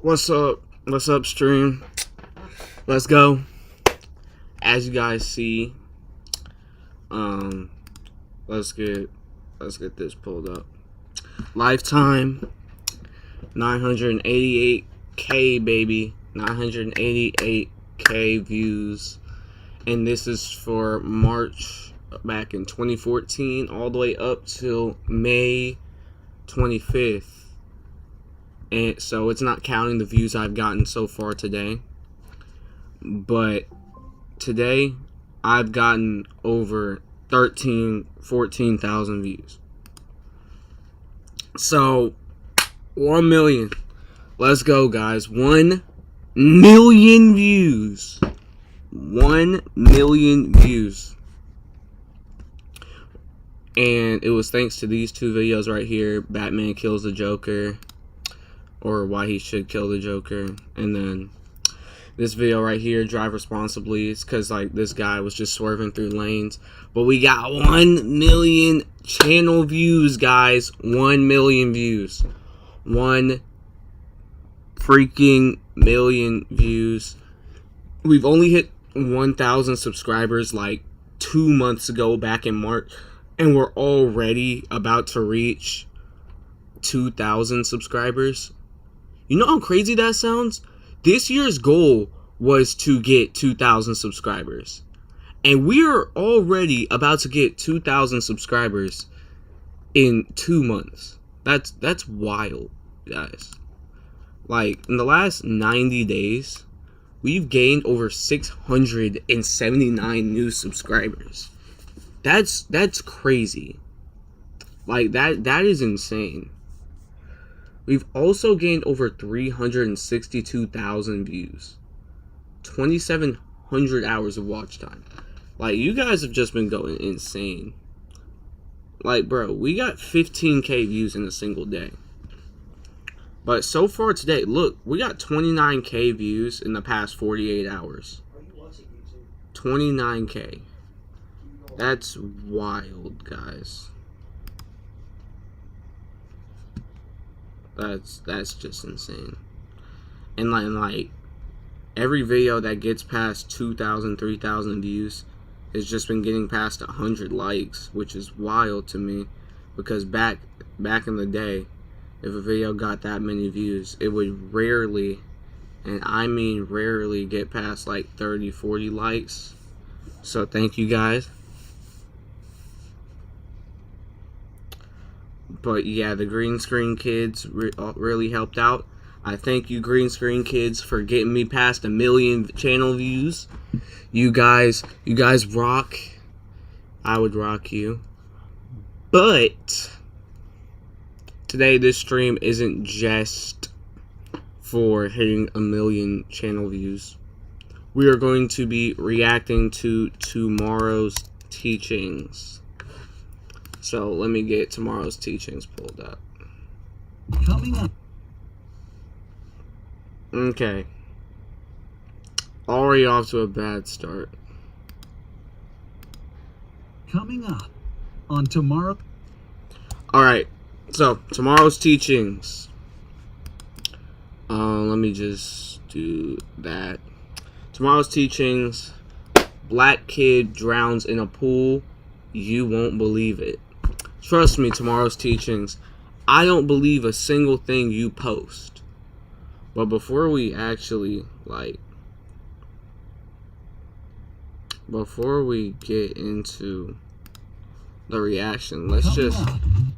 What's up? What's up, stream? Let's go. As you guys see, um, let's get this pulled up. Lifetime, 988K, baby, 988K views, and this is for March back in 2014, all the way up till May 25th. And so it's not counting the views I've gotten so far today. But today I've gotten over 14,000 views. So 1 million. Let's go, guys. 1 million views. 1 million views. And it was thanks to these two videos right here. Batman kills the Joker, or why he should kill the Joker. And then this video right here, drive responsibly. It's because like this guy was just swerving through lanes. But we got 1 million channel views, guys. 1 million views. 1 freaking million views. We've only hit 1,000 subscribers like 2 months ago, back in March. And we're already about to reach 2,000 subscribers. You know how crazy that sounds? This year's goal was to get 2,000 subscribers. And we are already about to get 2,000 subscribers in 2 months. That's wild, guys. Like, in the last 90 days, we've gained over 679 new subscribers. That's crazy. Like, that is insane. We've also gained over 362,000 views. 2,700 hours of watch time. Like, you guys have just been going insane. Like, bro, we got 15K views in a single day. But so far today, look, we got 29K views in the past 48 hours. 29K. That's wild, guys. That's just insane. And like every video that gets past 2,000, 3,000 views has just been getting past 100 likes, which is wild to me, because back in the day, if a video got that many views, it would rarely, and I mean rarely, get past like 30, 40 likes. So thank you, guys. But yeah, the Green Screen Kids really helped out. I thank you, Green Screen Kids, for getting me past 1 million channel views. You guys rock. I would rock you. But today, this stream isn't just for hitting 1 million channel views. We are going to be reacting to tomorrow's teachings. So let me get tomorrow's teachings pulled up. Coming up. Okay. Already off to a bad start. Coming up on tomorrow. Alright. So, tomorrow's teachings. Let me just do that. Tomorrow's teachings. Black kid drowns in a pool. You won't believe it. Trust me, tomorrow's teachings, I don't believe a single thing you post. But before we actually, before we get into the reaction, let's just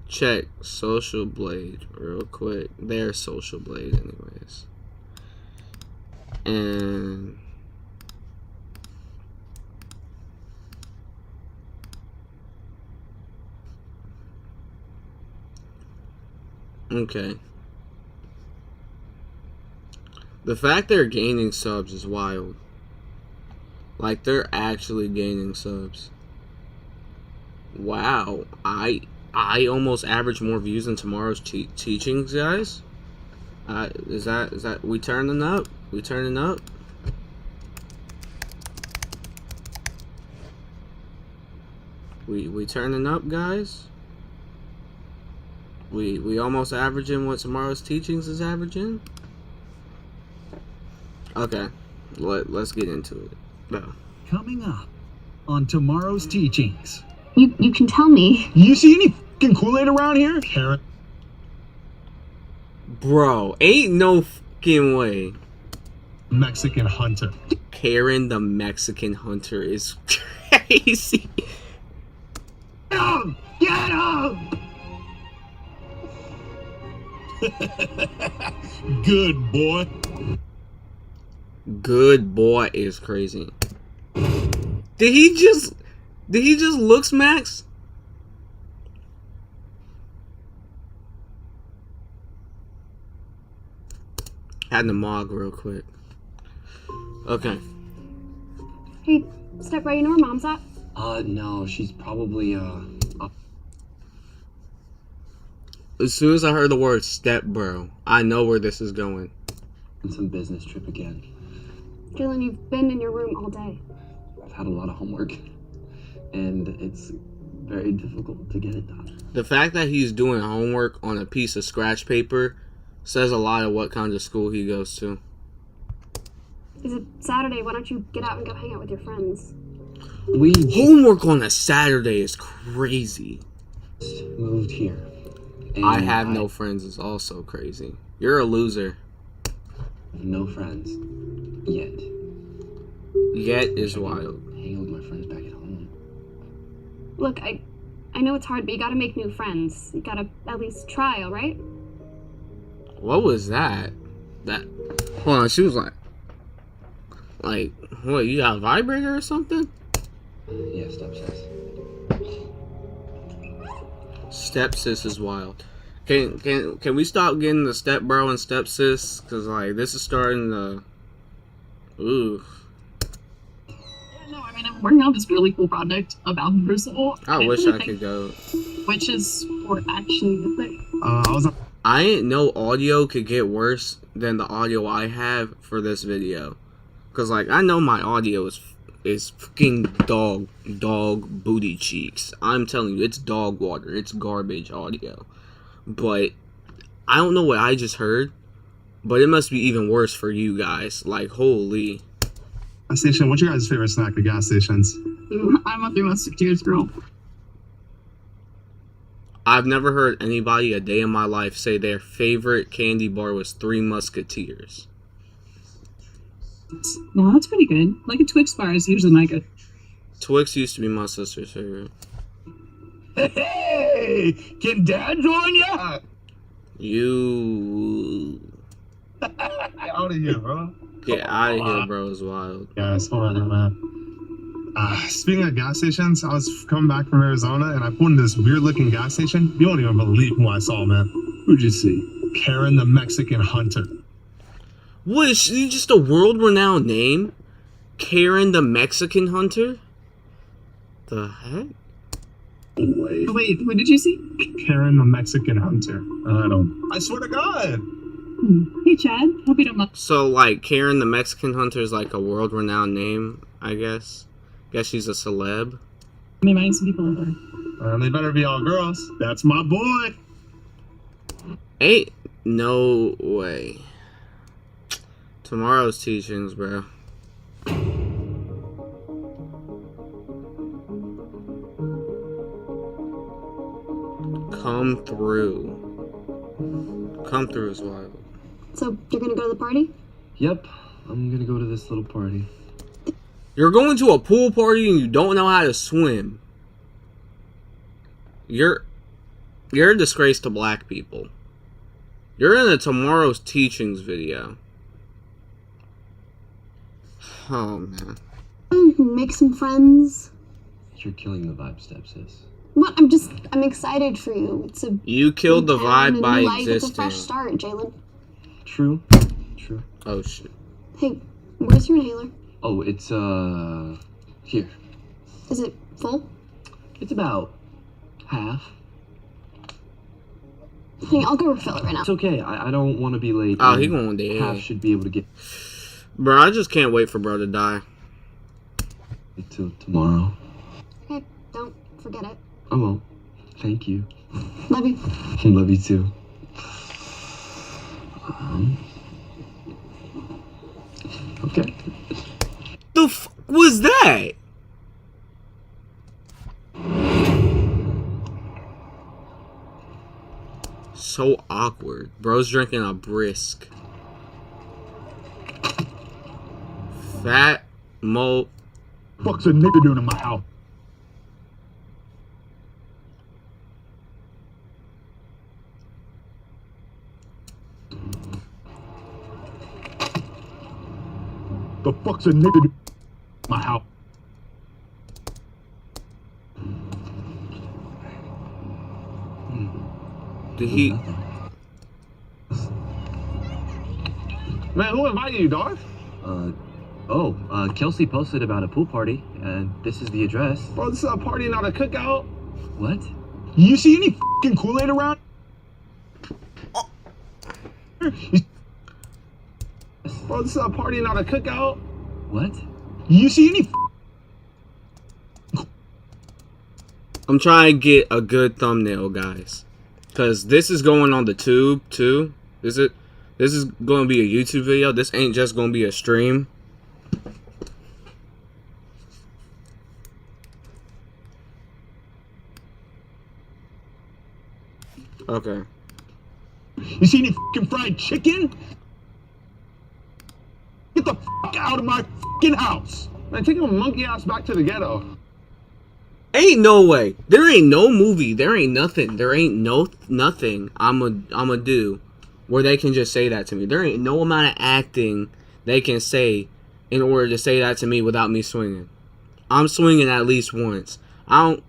check Social Blade real quick. There's Social Blade anyways. And okay. The fact they're gaining subs is wild. Like, they're actually gaining subs. Wow. I almost average more views than tomorrow's teachings, guys. Is that we turning up? We turning up? We turning up, guys? We almost averaging what tomorrow's teachings is averaging? Okay, let's get into it. No. Coming up on tomorrow's teachings. You can tell me. You see any fucking Kool-Aid around here? Karen. Bro, ain't no fucking way. Mexican hunter. Karen the Mexican hunter is crazy. Get him! Get him! Good boy. Good boy is crazy. Did he just look smacks? Had the mog real quick. Okay. Hey, step right, you know where mom's at? No, she's probably, As soon as I heard the word step bro, I know where this is going. on some business trip again. Jalen, you've been in your room all day. I've had a lot of homework, and it's very difficult to get it done. The fact that he's doing homework on a piece of scratch paper says a lot of what kind of school he goes to. Is it Saturday? Why don't you get out and go hang out with your friends? We Homework on a Saturday is crazy. just moved here. And I have no friends is also crazy. You're a loser. have no friends. Yet. Yet is wild. Hang out with my friends back at home. Look, I know it's hard, but you gotta make new friends. You gotta at least try, alright? What was that? That hold on, she was like what, you got a vibrator or something? Yeah, stepsis. Stepsis is wild. Can we stop getting the step bro and stepsis? Cause like this is starting to ooh. No, I mean, I'm working on this really cool project about Crucible. I wish I could go. Which is for actually the thing. I ain't know audio could get worse than the audio I have for this video. Cause like I know my audio is fucking dog booty cheeks. I'm telling you, it's dog water. It's garbage audio. But I don't know what I just heard, but it must be even worse for you guys. Like holy. Gas station. What's your guys' favorite snack at gas stations? I'm a 3 Musketeers girl. I've never heard anybody a day in my life say their favorite candy bar was Three Musketeers. No, that's pretty good. Like a Twix bar is usually my good. Twix used to be my sister's favorite. Hey, can Dad join ya? You Get out of here, bro. get out of here, bro. Is wild. Guys, hold on, man. Speaking of gas stations, I was coming back from Arizona and I pulled into this weird looking gas station. You won't even believe who I saw, man. Who'd you see? Karen the Mexican hunter. What is she just a world-renowned name? Karen the Mexican hunter? The heck? Wait. Oh, wait, what did you see? Karen the Mexican hunter. I swear to God. Hey, Chad. Hope you don't mind. So like Karen the Mexican hunter is like a world-renowned name, I guess. Guess she's a celeb. I'm inviting some people over. They better be all girls. That's my boy. Ain't no way. Tomorrow's teachings, bro. Come through. Come through is wild. So, you're gonna go to the party? Yep, I'm gonna go to this little party. You're going to a pool party and you don't know how to swim. You're a disgrace to black people. You're in a tomorrow's teachings video. Oh man. Make some friends. You're killing the vibe, stepsis. What? I'm excited for you. It's a You killed the new town, vibe a by new life. It's a existing. fresh start, Jalen. True. True. Oh shit. Hey, where's your inhaler? Oh, it's, here. Is it full? It's about half. Hey, I'll go refill it right now. It's okay, I don't want to be late. Oh, and he going dead. half should be able to get Bro, I just can't wait for bro to die. it till tomorrow. Okay, don't forget it. I won't. Thank you. Love you. Love you too. Okay. The f was that? So awkward. Bro's drinking a brisk. Fat Mo. Fuck's a nigga doing in my house? The fuck's a nigga doing in my house? Did he? Man, who invited you, dog? Kelsey posted about a pool party, and this is the address. Bro, this is a party, not a cookout. What? You see any fucking Kool-Aid around? Bro, this is a party, not a cookout. What? You see any I'm trying to get a good thumbnail, guys, because this is going on the tube too. Is it? This is going to be a YouTube video. This ain't just going to be a stream. Okay. You see any fucking fried chicken? Get the fuck out of my fucking house! Man, take your monkey ass back to the ghetto. Ain't no way. There ain't no movie. There ain't nothing. There ain't nothing I'ma do where they can just say that to me. There ain't no amount of acting they can say in order to say that to me without me swinging. I'm swinging at least once. I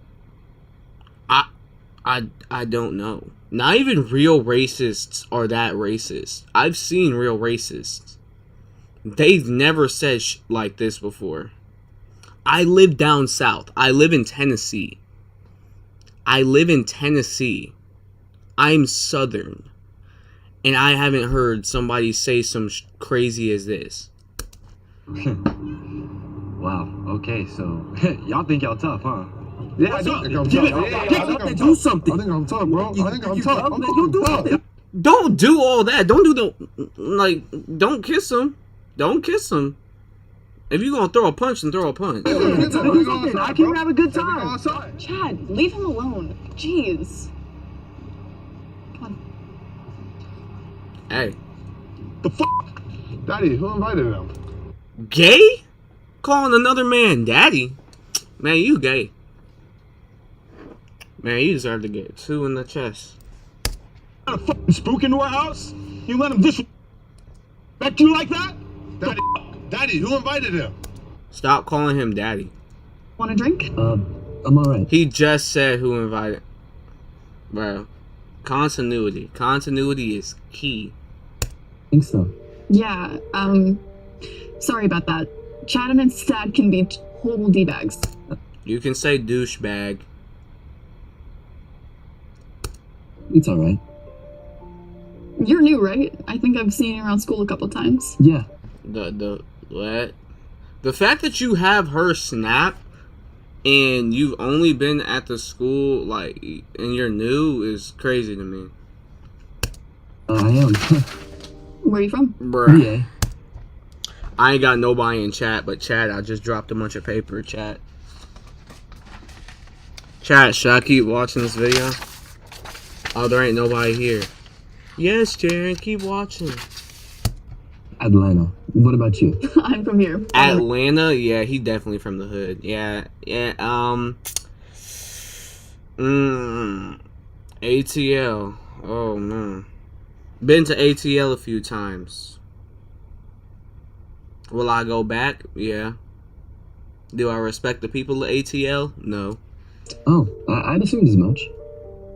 don't know. Not even real racists are that racist. I've seen real racists. They've never said like this before. I live down south. I live in Tennessee. I'm southern. And I haven't heard somebody say some crazy as this. Wow. Okay, so y'all think y'all tough, huh? Yeah, I think I'm tough. Do something. I think I'm tough, bro. I think I'm tough. I'm You do tough. it. Don't do all that. Don't do don't kiss him. Don't kiss him. If you're gonna throw a punch, then throw a punch. I can have a good time. Chad, leave him alone. Jeez. Hey, The fuck? Daddy, who invited him? gay? Calling another man daddy? Man, you gay. Man, you deserve to get 2 in the chest. A fucking spook into our house? You let him disrespect you like that? Daddy, who invited him? Stop calling him daddy. Want a drink? I'm alright. He just said who invited. Bro, continuity. Continuity is key. Think so. Yeah, sorry about that. Chatham and Stad can be total D-bags. You can say douchebag. It's alright. You're new, right? I think I've seen you around school a couple times. Yeah. What? The fact that you have her snap and you've only been at the school like and you're new is crazy to me. I am. Where are you from? Bruh. Yeah. I ain't got nobody in chat, but chat, I just dropped a bunch of paper, chat. Chat, should I keep watching this video? Oh, there ain't nobody here. Yes, Jaren, keep watching. Atlanta. What about you? I'm from here. Atlanta? Yeah, he definitely from the hood. Yeah. ATL. Oh, man. Been to ATL a few times. Will I go back? Yeah. Do I respect the people of ATL? No. Oh, I'd assumed as much.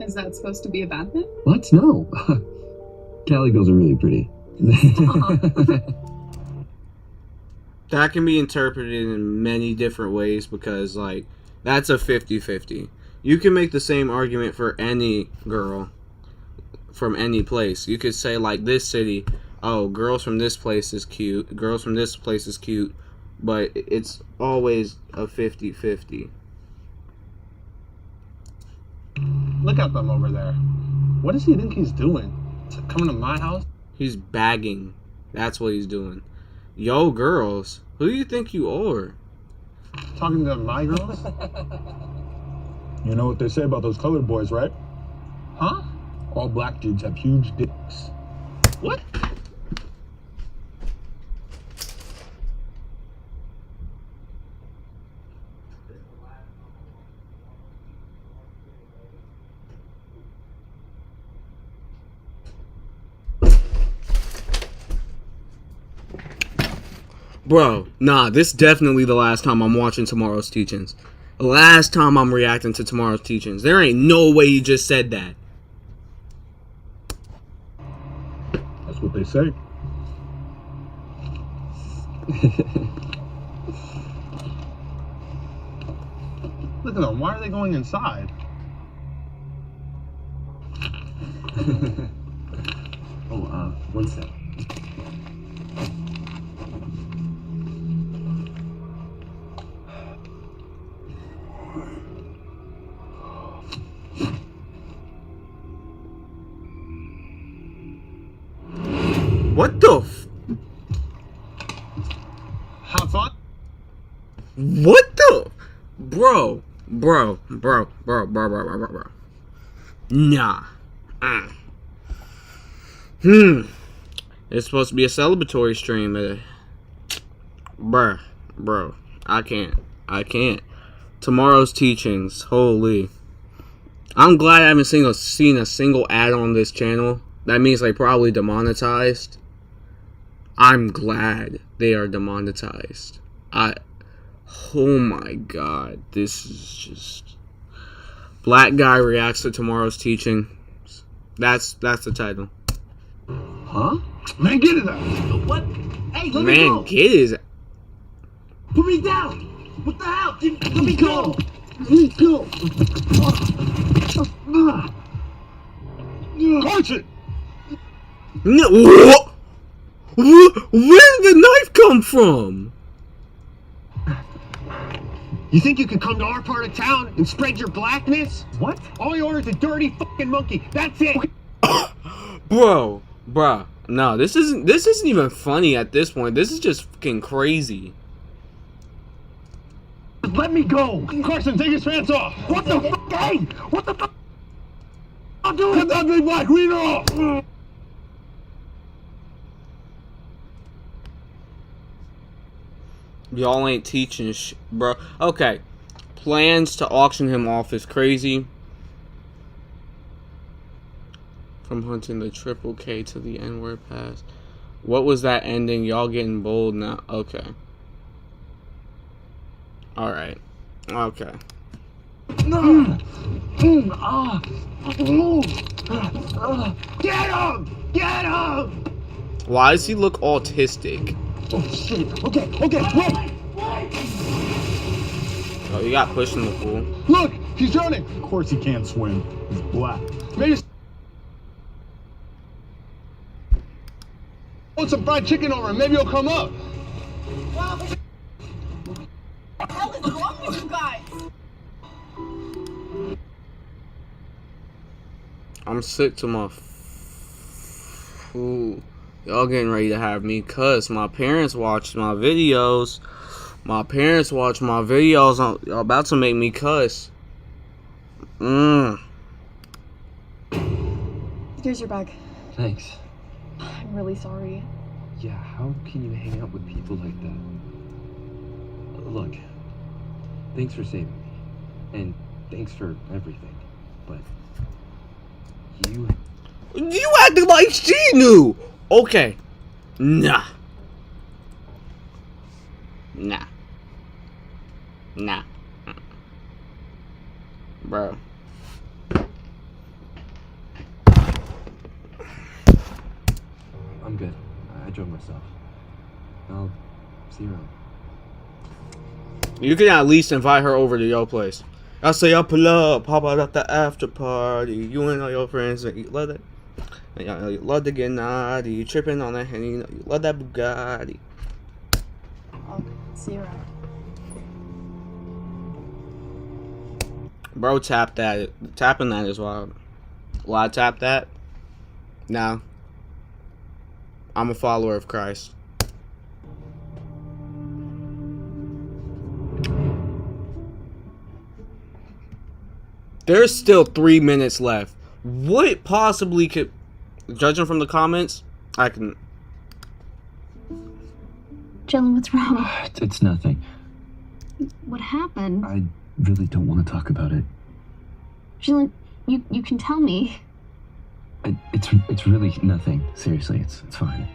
Is that supposed to be a bad thing? What? No. Cali girls are really pretty. That can be interpreted in many different ways because, like, that's a 50-50. You can make the same argument for any girl from any place. You could say, like, this city, oh, girls from this place is cute, girls from this place is cute, but it's always a 50-50. Look at them over there. What does he think he's doing? Coming to my house? He's bagging. That's what he's doing. Yo, girls, who do you think you are? Talking to my girls? You know what they say about those colored boys, right? Huh? All black dudes have huge dicks. What? Bro, nah, this definitely the last time I'm watching tomorrow's teachings. The last time I'm reacting to tomorrow's teachings. There ain't no way you just said that. That's what they say. Look at them. Why are they going inside? Oh, one sec. What the f- Have fun? What the? Bro. Nah. It's supposed to be a celebratory stream. Bro. I can't. Tomorrow's teachings. Holy. I'm glad I haven't seen a single ad on this channel. That means they probably demonetized. I'm glad they are demonetized. Oh my god, this is just... Black guy reacts to tomorrow's teaching. That's the title. Huh? Man, get it out. What? Hey, let me go! Man, get his... Put me down! What the hell? Let me go! Let me go. Punch it. No, where did the knife come from? You think you could come to our part of town and spread your blackness? What? All you are is a dirty fucking monkey. That's it. Bruh. No, this isn't even funny at this point. This is just fucking crazy. Let me go. Carson, take his pants off. What the fuck? Hey, what the fuck? I'll do Get it. that big black wiener off. Y'all ain't teaching bro. Okay. Plans to auction him off is crazy. From hunting the triple K to the N-word pass. What was that ending? Y'all getting bold now? Okay. Alright. Okay. Get him! Get him! Why does he look autistic? Oh shit. Okay, wait. Oh, he got pushed in the pool. Look, he's drowning. Of course he can't swim. He's black. Maybe put some fried chicken over him. Maybe he'll come up. What the hell is wrong with you guys? I'm sick to my Ooh. Y'all getting ready to have me cuss. My parents watch my videos. Y'all about to make me cuss. Here's your bag. Thanks. I'm really sorry. Yeah, how can you hang out with people like that? Look, thanks for saving me. And thanks for everything. But You acted like she knew. Okay. Nah. Bro. I'm good. I drove myself. I'll see you around. You can at least invite her over to your place. I say I'll pull up, hop out at the after party. You and all your friends, you love that. You love to get naughty. You tripping on that Henny. You love that Bugatti. I'll see you around. Bro, tap that. Tapping that is wild. Will I tap that? No. I'm a follower of Christ. There's still 3 minutes left. What possibly could, judging from the comments, I can. Jalen, what's wrong? It's nothing. What happened? I really don't want to talk about it. Jalen, you can tell me. It's really nothing. Seriously, it's fine.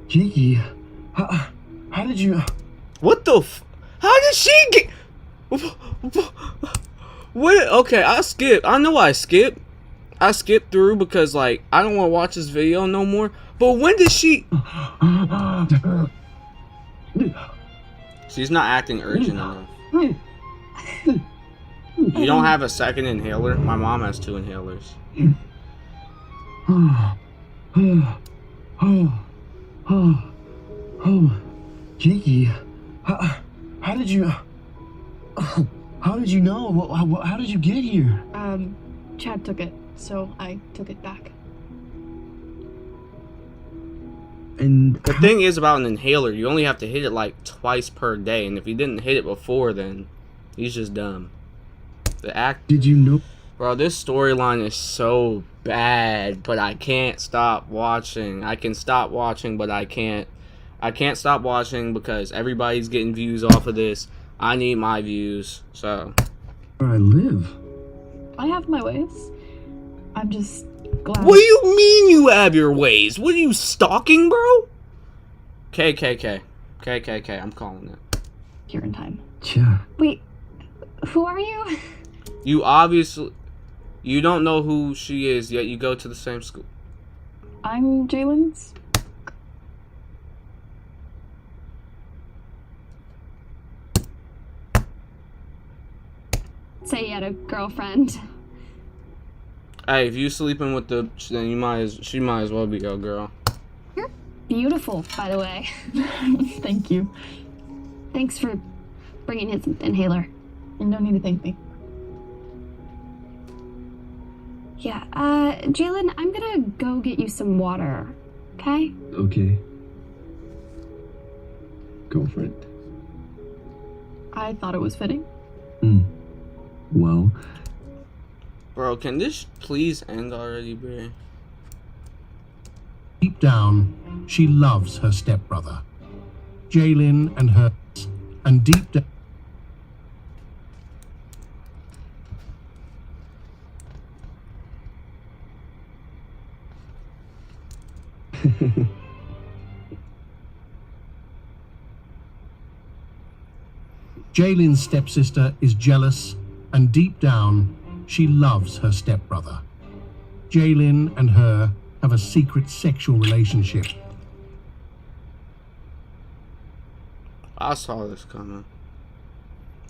Kiki, how did you? What the how did she get? What? Okay, I skipped. I know I skipped. I skipped through because, like, I don't want to watch this video no more. But when did she? She's not acting urgent enough. You don't have a second inhaler? My mom has 2 inhalers. Kiki, how did you? How did you know? How did you get here? Chad took it, so I took it back. And The thing is about an inhaler, you only have to hit it like twice per day, and if you didn't hit it before, then he's just dumb. The act, did you know? bro, this storyline is so bad, but I can't stop watching. I can stop watching, but I can't. I can't stop watching because everybody's getting views off of this. I need my views, so. Where I live. I have my ways. I'm just glad. What do you mean you have your ways? What are you, stalking, bro? KKK. KKK, I'm calling it. Here in time. Yeah. Wait, who are you? You obviously, you don't know who she is, yet you go to the same school. I'm Jalen's. Say you had a girlfriend. Hey, if you sleeping with the, then she might as well be your girl. You're beautiful, by the way. Thank you. Thanks for bringing his inhaler. You don't need to thank me. Yeah, Jalen, I'm gonna go get you some water, okay? Okay. Girlfriend. I thought it was fitting. Well. Bro, can this please end already, bro? Deep down, she loves her stepbrother. Jalen and her, and deep down. Jalen's stepsister is jealous, and deep down, she loves her stepbrother. Jalen and her have a secret sexual relationship. I saw this coming.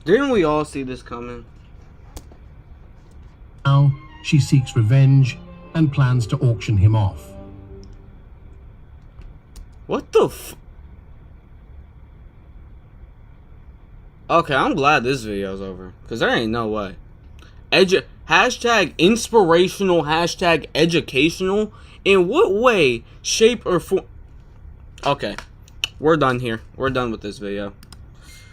Didn't we all see this coming? Now, she seeks revenge and plans to auction him off. What the f... Okay, I'm glad this video's over. Because there ain't no way. Hashtag inspirational, hashtag educational. In what way, shape, or form... Okay. We're done here. We're done with this video.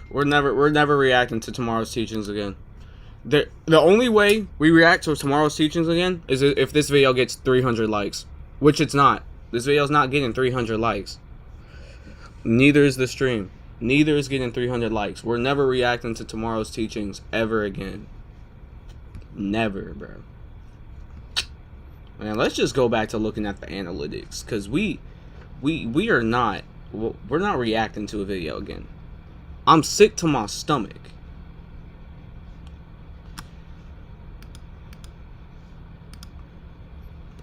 We're never reacting to tomorrow's teachings again. The only way we react to tomorrow's teachings again is if this video gets 300 likes. Which it's not. This video's not getting 300 likes. Neither is the stream. Neither is getting 300 likes. We're never reacting to tomorrow's teachings ever again. Never, bro. Man, let's just go back to looking at the analytics. Because we are not... We're not reacting to a video again. I'm sick to my stomach.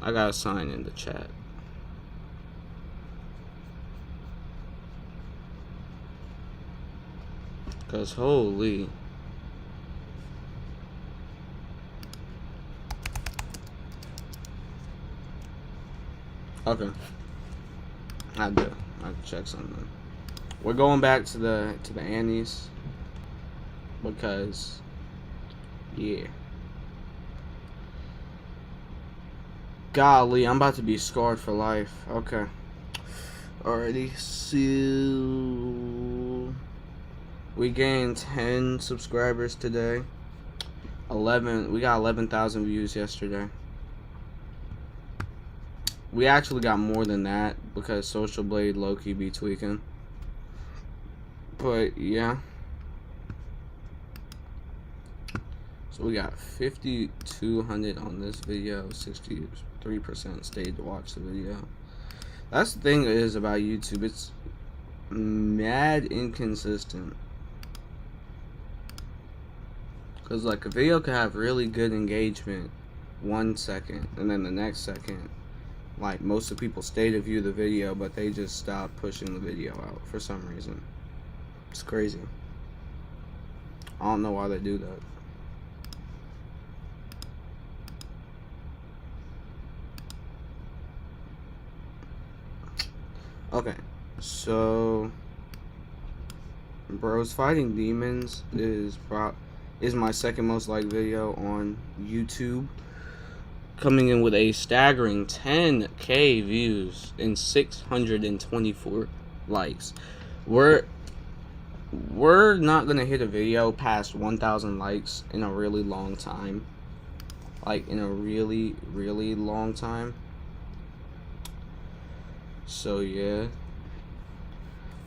I gotta sign in the chat. Cause holy. Okay. I had to check something. We're going back to the Annies because yeah. Golly, I'm about to be scarred for life. Okay. Alrighty, so we gained 10 subscribers today. We got 11,000 views yesterday. We actually got more than that because Social Blade low-key be tweaking. But yeah. So we got 5,200 on this video, 63% stayed to watch the video. That's the thing is about YouTube, it's mad inconsistent. Cause like a video could have really good engagement 1 second, and then the next second, like most of the people stay to view the video, but they just stop pushing the video out for some reason. It's crazy. I don't know why they do that. Okay, so Bros Fighting Demons is my second most liked video on YouTube, coming in with a staggering 10K views and 624 likes. We're not gonna hit a video past 1,000 likes in a really long time, like in a really long time. So yeah,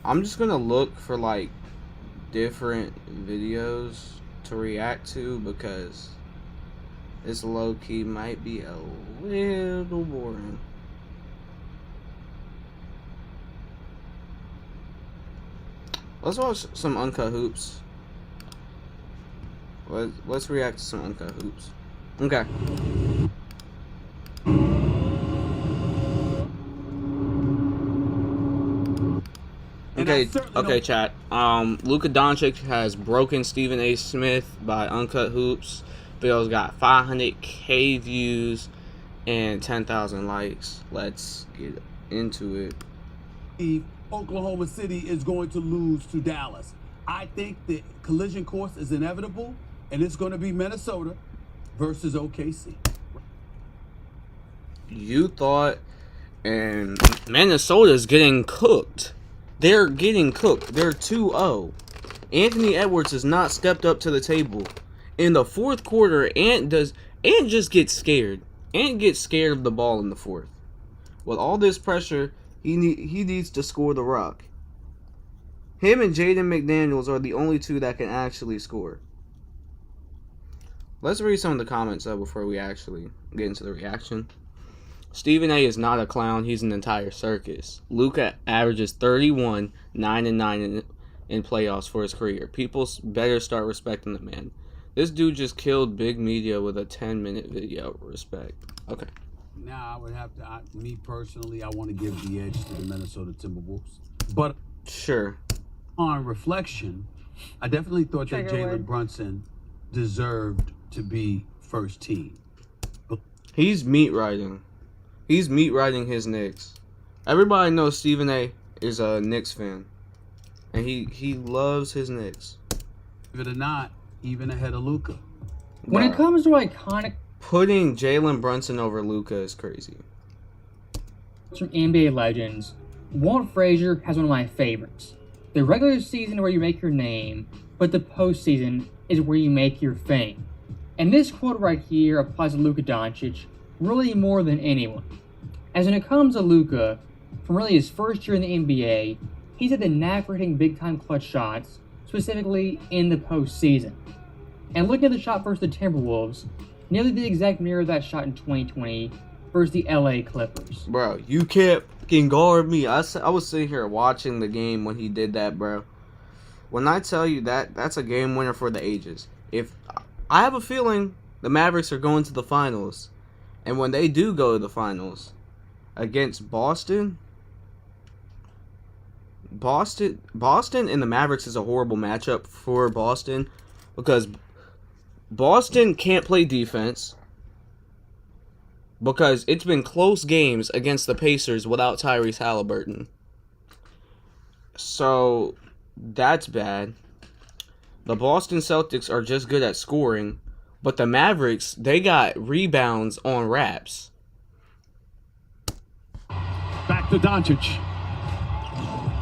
I'm just gonna look for like different videos to react to because this low-key might be a little boring. Let's watch some Uncut Hoops. Let's react to some Uncut Hoops. Okay. Okay, chat. Luka Doncic has broken Stephen A. Smith by Uncut Hoops. Video's got 500K views and 10,000 likes. Let's get into it. Oklahoma City is going to lose to Dallas. I think the collision course is inevitable, and it's going to be Minnesota versus OKC. You thought, and Minnesota's getting cooked. They're getting cooked. They're 2-0. Anthony Edwards has not stepped up to the table. In the fourth quarter, Ant just gets scared. Ant gets scared of the ball in the fourth. With all this pressure, he needs to score the rock. Him and Jaden McDaniels are the only two that can actually score. Let's read some of the comments though before we actually get into the reaction. Stephen A. is not a clown, he's an entire circus. Luka averages 31, 9-9 in playoffs for his career. People better start respecting the man. This dude just killed big media with a 10-minute video. Respect. Okay. Now, I would have to, me personally, I want to give the edge to the Minnesota Timberwolves. But sure, on reflection, I definitely thought that Jalen Brunson deserved to be first team. He's meat riding. He's meat riding his Knicks. Everybody knows Stephen A. is a Knicks fan. And he loves his Knicks. Believe it or not, even ahead of Luka. When it comes to iconic... Putting Jalen Brunson over Luka is crazy. From NBA legends, Walt Frazier has one of my favorites. The regular season where you make your name, but the postseason is where you make your fame. And this quote right here applies to Luka Doncic really more than anyone. As when it comes to Luka, from really his first year in the NBA, he's had the knack for hitting big-time clutch shots, specifically in the postseason. And looking at the shot versus the Timberwolves, nearly the exact mirror of that shot in 2020 versus the LA Clippers. Bro, you can't fucking guard me. I was sitting here watching the game when he did that, bro. When I tell you that's a game winner for the ages. If I have a feeling the Mavericks are going to the finals, and when they do go to the finals against Boston and the Mavericks is a horrible matchup for Boston because Boston can't play defense because it's been close games against the Pacers without Tyrese Halliburton. So that's bad. The Boston Celtics are just good at scoring, but the Mavericks, they got rebounds on wraps. Back to Doncic.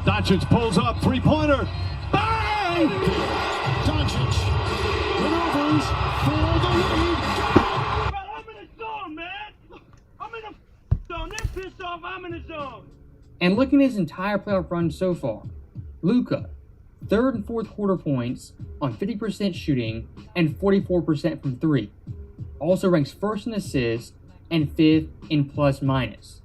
Doncic pulls up, three-pointer. Bang! Doncic maneuvers for the lead. I'm in the zone, man. I'm in the zone. They're pissed off. I'm in the zone. And looking at his entire playoff run so far, Luka, third and fourth quarter points on 50% shooting and 44% from three. Also ranks first in assists and fifth in plus minus.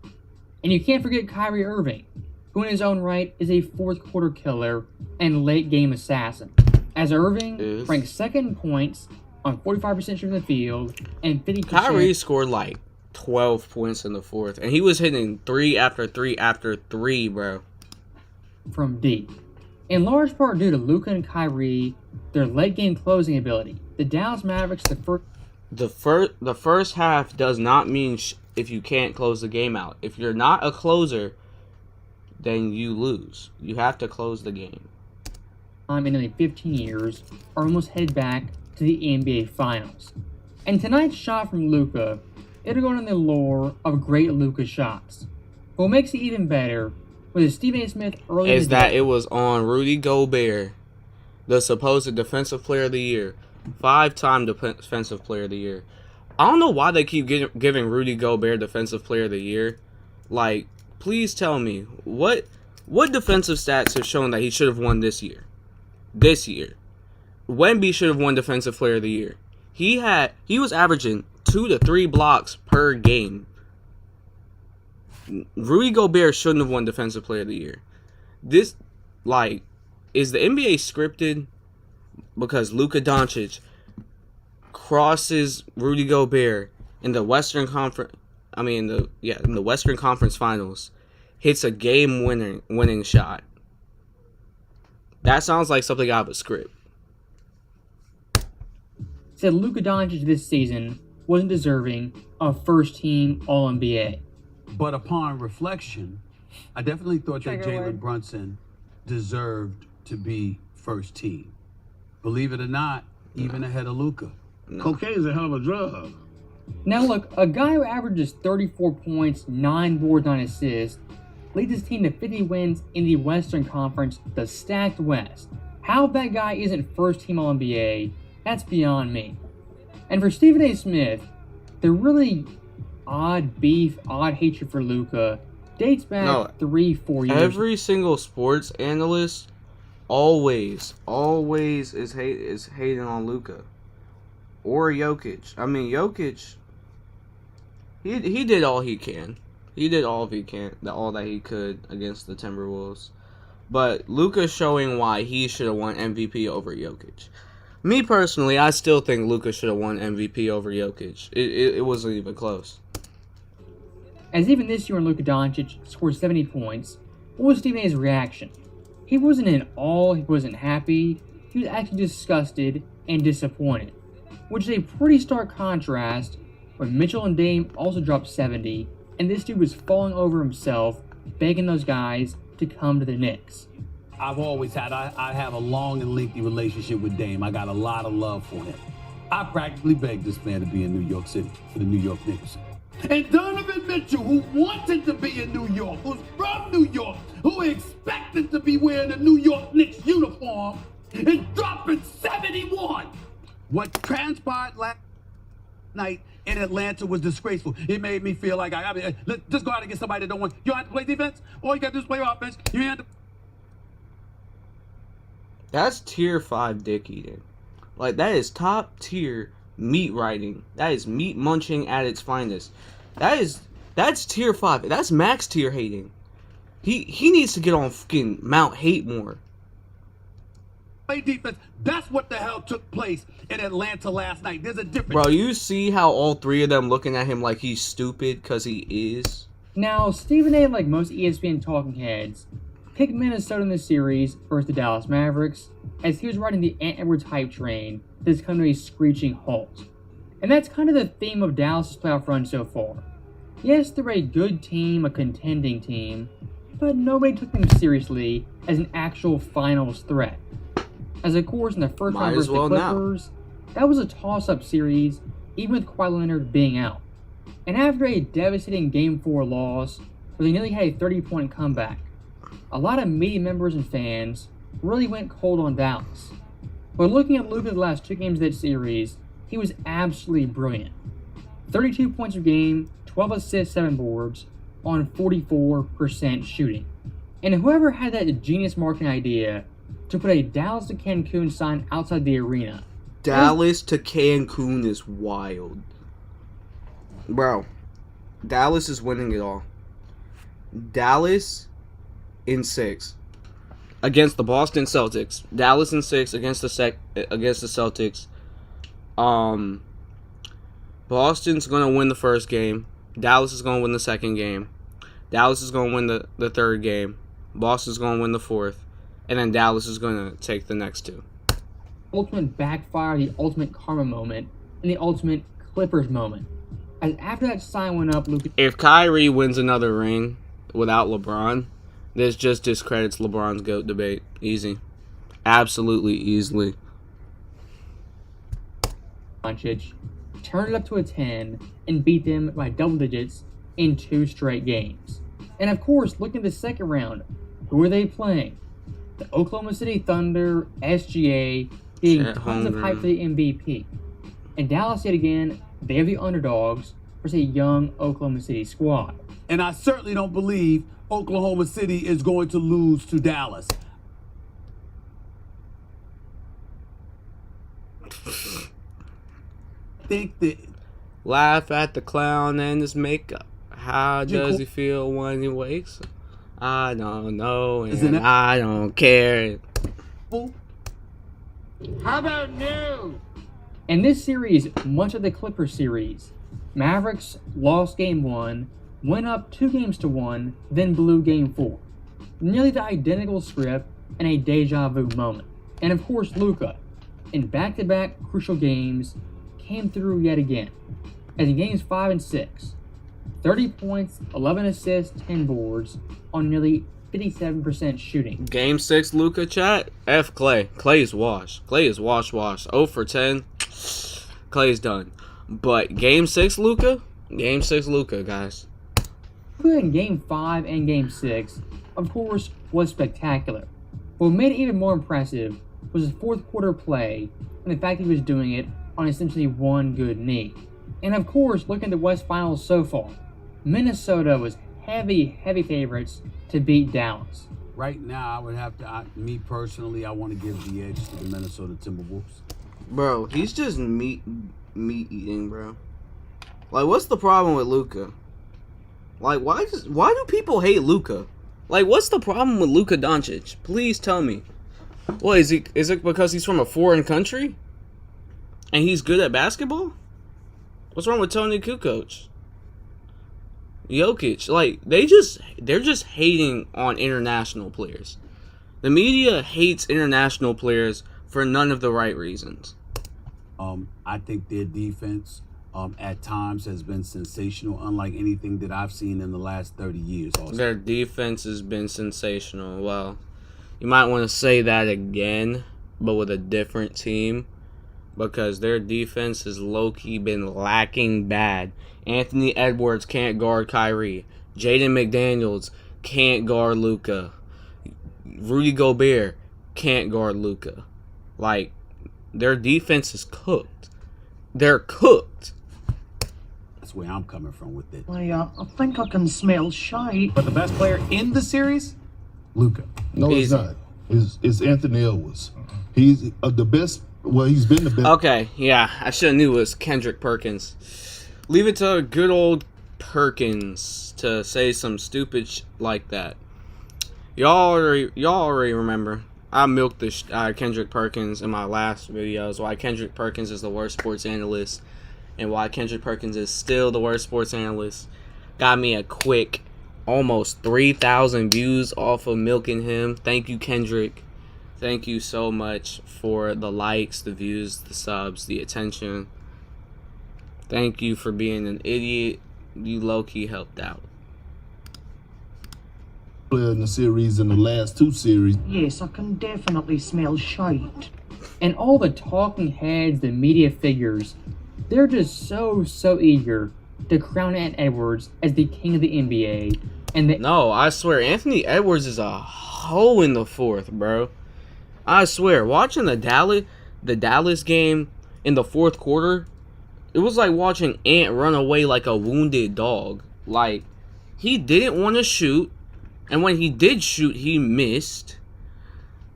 And you can't forget Kyrie Irving, who in his own right is a fourth quarter killer and late game assassin. As Irving ranks second in points on 45% from the field and 50%. Kyrie scored like 12 points in the fourth, and he was hitting 3 after 3 after 3, bro. From deep. In large part due to Luka and Kyrie, their late game closing ability. The Dallas Mavericks, the first half does not mean if you can't close the game out. If you're not a closer, then you lose. You have to close the game. In nearly 15 years, are almost headed back to the NBA Finals. And tonight's shot from Luka, it'll go in the lore of great Luka shots. But what makes it even better was Stephen A. Smith earlier is that it was on Rudy Gobert, the supposed defensive player of the year, 5-time defensive player of the year. I don't know why they keep giving Rudy Gobert defensive player of the year. Like, please tell me what defensive stats have shown that he should have won this year. This year, Wemby should have won defensive player of the year. He was averaging 2 to 3 blocks per game. Rudy Gobert shouldn't have won defensive player of the year. This, like, is the NBA scripted? Because Luka Doncic crosses Rudy Gobert in the Western Conference. In the Western Conference Finals, hits a game-winning shot. That sounds like something out of a script. Said Luka Doncic this season wasn't deserving of first-team All-NBA. But upon reflection, I definitely thought that Jalen Brunson deserved to be first team. Believe it or not, even ahead of Luka. Cocaine is a hell of a drug. Now look, a guy who averages 34 points, 9 boards, 9 assists, leads his team to 50 wins in the Western Conference, the stacked West. How that guy isn't first team All-NBA, that's beyond me. And for Stephen A. Smith, the really odd beef, odd hatred for Luka dates back 3-4 years. Every single sports analyst always is hating on Luka or Jokic. I mean, Jokic, he did all he can. He did all that he could against the Timberwolves. But Luka's showing why he should have won MVP over Jokic. Me personally, I still think Luka should have won MVP over Jokic. It wasn't even close. As even this year when Luka Doncic scored 70 points, what was Stephen A's reaction? He wasn't in awe, he wasn't happy, he was actually disgusted and disappointed. Which is a pretty stark contrast when Mitchell and Dame also dropped 70, and this dude was falling over himself, begging those guys to come to the Knicks. I've always had, I have a long and lengthy relationship with Dame. I got a lot of love for him. I practically begged this man to be in New York City for the New York Knicks. And Donovan Mitchell, who wanted to be in New York, who's from New York, who expected to be wearing a New York Knicks uniform, is dropping 71. What transpired last night in Atlanta was disgraceful. It made me feel like let's just go out and get somebody that don't want. You don't have to play defense. All you got to do is play offense. You have to. That's tier 5 dick eating. Like, that is top tier meat riding. That is meat munching at its finest. That's tier 5. That's max tier hating. He needs to get on fucking Mount Hate more. Play defense. That's what the hell took place in Atlanta last night. There's a difference. Bro, you see how all three of them looking at him like he's stupid because he is? Now, Stephen A., like most ESPN talking heads, picked Minnesota in the series versus the Dallas Mavericks as he was riding the Ant Edwards hype train that's come to a screeching halt. And that's kind of the theme of Dallas' playoff run so far. Yes, they're a good team, a contending team, but nobody took them seriously as an actual finals threat. As of course in the first round versus the Clippers, that was a toss-up series, even with Kawhi Leonard being out. And after a devastating Game 4 loss, where they nearly had a 30-point comeback. A lot of media members and fans really went cold on Dallas. But looking at Luka's last 2 games of that series, he was absolutely brilliant. 32 points per game, 12 assists, 7 boards, on 44% shooting. And whoever had that genius marketing idea to put a Dallas to Cancun sign outside the arena. Dallas to Cancun is wild. Bro, Dallas is winning it all. Dallas in 6 against the Boston Celtics. Dallas in 6 against the Celtics. Boston's gonna win the first game. Dallas is gonna win the second game. Dallas is gonna win the third game. Boston's gonna win the fourth, and then Dallas is gonna take the next 2. Ultimate backfire, the ultimate karma moment, and the ultimate Clippers moment. As after that sign went up, Luka. If Kyrie wins another ring without LeBron, this just discredits LeBron's GOAT debate. Easy. Absolutely easily. Doncic turned it up to a 10 and beat them by double digits in 2 straight games. And of course, looking at the second round, who are they playing? The Oklahoma City Thunder, SGA, getting tons of hype for the MVP. And Dallas, yet again, they are the underdogs versus a young Oklahoma City squad. And I certainly don't believe Oklahoma City is going to lose to Dallas. Think that Laugh at the clown and his makeup. How does he feel when he wakes up? I don't know, and I don't care. How about new? In this series, much of the Clippers series, Mavericks lost game 1, went up 2-1, then blew game 4. Nearly the identical script and a deja vu moment. And of course, Luka, in back-to-back crucial games, came through yet again. As in games 5 and 6, 30 points, 11 assists, 10 boards, on nearly 57% shooting. Game 6, Luka, chat. F Clay. Clay is washed. Clay is wash. 0 for 10. Clay's done. But game 6, Luka. Game 6, Luka, guys. Luka in game 5 and game 6, of course, was spectacular. But what made it even more impressive was his fourth quarter play and the fact that he was doing it on essentially one good knee. And of course, looking at the West Finals so far, Minnesota was heavy favorites to beat Dallas. right now I would have to, me personally, I want to give the edge to the Minnesota Timberwolves. Bro, he's just meat eating, bro. Like, what's the problem with Luka? Like, why do people hate Luka? Like, what's the problem with Luka Doncic? Please tell me. What is it because he's from a foreign country? And he's good at basketball? What's wrong with Tony Kukoc? Jokic, like, they're just hating on international players. The media hates international players for none of the right reasons. I think their defense at times has been sensational, unlike anything that I've seen in the last 30 years. Also. Their defense has been sensational. Well, you might want to say that again, but with a different team, because their defense has low-key been lacking bad. Anthony Edwards can't guard Kyrie. Jaden McDaniels can't guard Luka. Rudy Gobert can't guard Luka. Like, their defense is cooked. They're cooked. That's where I'm coming from with it. I think I can smell shite. But the best player in the series? Luka. No, Easy. it's not. It's Anthony Edwards. He's the best. Well, he's been the best. Okay, yeah, I should have knew it was Kendrick Perkins. Leave it to good old Perkins to say some stupid like that. Y'all already remember. I milked this Kendrick Perkins in my last videos. Why Kendrick Perkins is the worst sports analyst, and why Kendrick Perkins is still the worst sports analyst. Got me a quick almost 3,000 views off of milking him. Thank you, Kendrick. Thank you so much for the likes, the views, the subs, the attention. Thank you for being an idiot. You low-key helped out. Player in the series in the last two series. Yes, I can definitely smell shite. And all the talking heads, the media figures, they're just so eager to crown Ant Edwards as the king of the NBA No, I swear, Anthony Edwards is a hoe in the fourth, bro. I swear, watching the Dallas game in the fourth quarter, it was like watching Ant run away like a wounded dog. Like, he didn't want to shoot, and when he did shoot, he missed.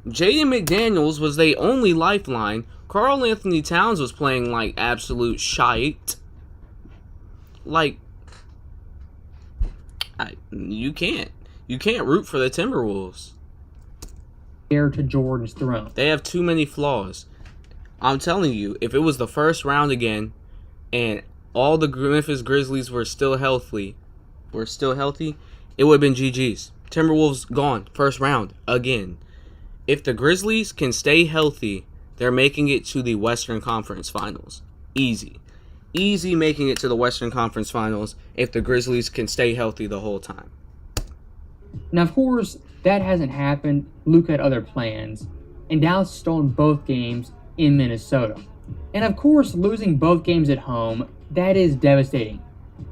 Jaden McDaniels was their only lifeline. Karl Anthony Towns was playing like absolute shite. Like, you can't root for the Timberwolves. Heir to Jordan's throne. They have too many flaws. I'm telling you, if it was the first round again, and all the Memphis Grizzlies were still healthy, it would have been GG's. Timberwolves gone, first round, again. If the Grizzlies can stay healthy, they're making it to the Western Conference Finals. Easy. Easy making it to the Western Conference Finals if the Grizzlies can stay healthy the whole time. Now, of course, that hasn't happened. Luka had other plans, and Dallas stolen both games in Minnesota. And of course, losing both games at home, that is devastating.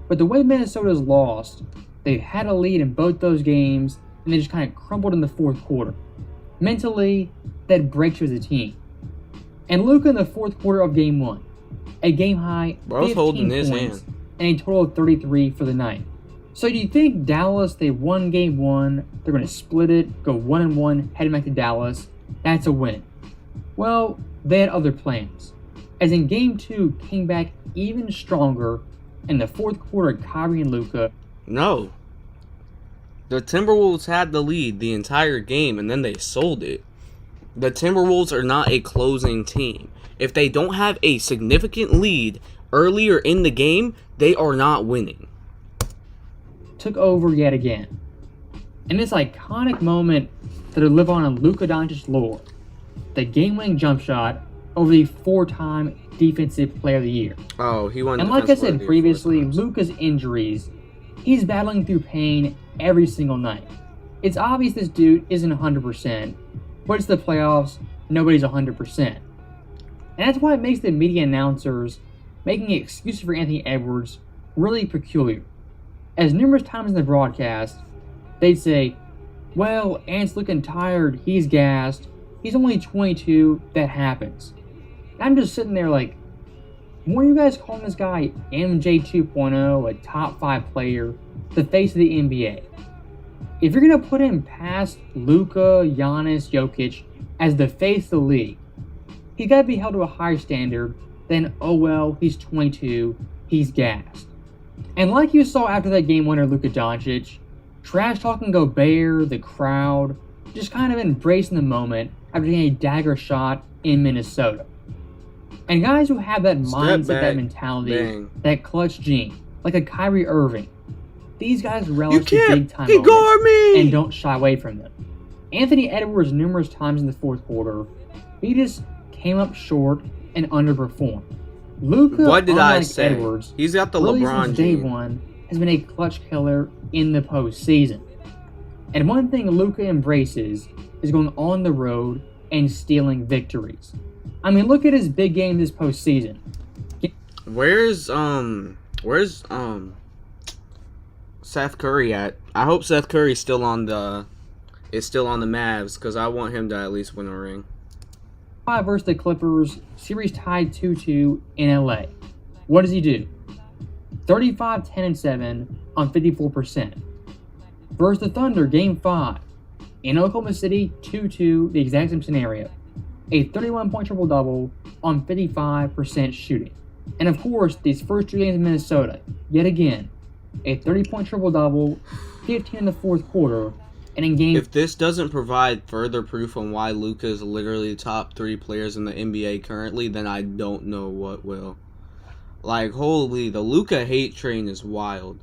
But the way Minnesota's lost, they've had a lead in both those games, and they just kind of crumbled in the fourth quarter. Mentally, that breaks you as a team. And Luka in the fourth quarter of game 1, a game high 15 holding his points hand. and a total of 33 for the night. So do you think Dallas, they won game 1, they're going to split it, go 1-1, heading back to Dallas? That's a win. Well, they had other plans. As in game 2 came back even stronger in the fourth quarter, Kyrie and Luka. No. The Timberwolves had the lead the entire game and then they sold it. The Timberwolves are not a closing team. If they don't have a significant lead earlier in the game, they are not winning. Took over yet again. And this iconic moment that will live on in Luka Doncic's lore, the game-winning jump shot over the 4-time Defensive Player of the Year. Oh, he won. And like I said previously, Luka's injuries, he's battling through pain every single night. It's obvious this dude isn't 100%, but it's the playoffs, nobody's 100%. And that's why it makes the media announcers making excuses for Anthony Edwards really peculiar. As numerous times in the broadcast, they'd say, well, Ant's looking tired, he's gassed, he's only 22, that happens. And I'm just sitting there like, were you guys calling this guy MJ 2.0, a top 5 player, the face of the NBA? If you're going to put him past Luka, Giannis, Jokic as the face of the league, he's got to be held to a higher standard than, oh well, he's 22, he's gassed. And like you saw after that game winner, Luka Doncic, trash talking Gobert, the crowd, just kind of embracing the moment after getting a dagger shot in Minnesota. And guys who have that mindset, that mentality, that clutch gene, like a Kyrie Irving, these guys relish the big time moments and don't shy away from them. Anthony Edwards numerous times in the fourth quarter, he just came up short and underperformed. Luka, what did I unlike say? Edwards, He's got the really LeBron since day gene. one, has been a clutch killer in the postseason. And one thing Luka embraces is going on the road and stealing victories. I mean, look at his big game this postseason. Where's Seth Curry at? I hope Seth Curry's still on the Mavs, because I want him to at least win a ring. Versus the Clippers, series tied 2-2 in LA. What does he do? 35, 10, and 7 on 54%. Versus the Thunder, game 5 in Oklahoma City, 2-2, the exact same scenario. A 31-point triple-double on 55% shooting. And of course, these first 2 games in Minnesota, yet again, a 30-point triple-double, 15 in the fourth quarter, and in game... If this doesn't provide further proof on why Luka is literally the top 3 players in the NBA currently, then I don't know what will. Like, holy, the Luka hate train is wild.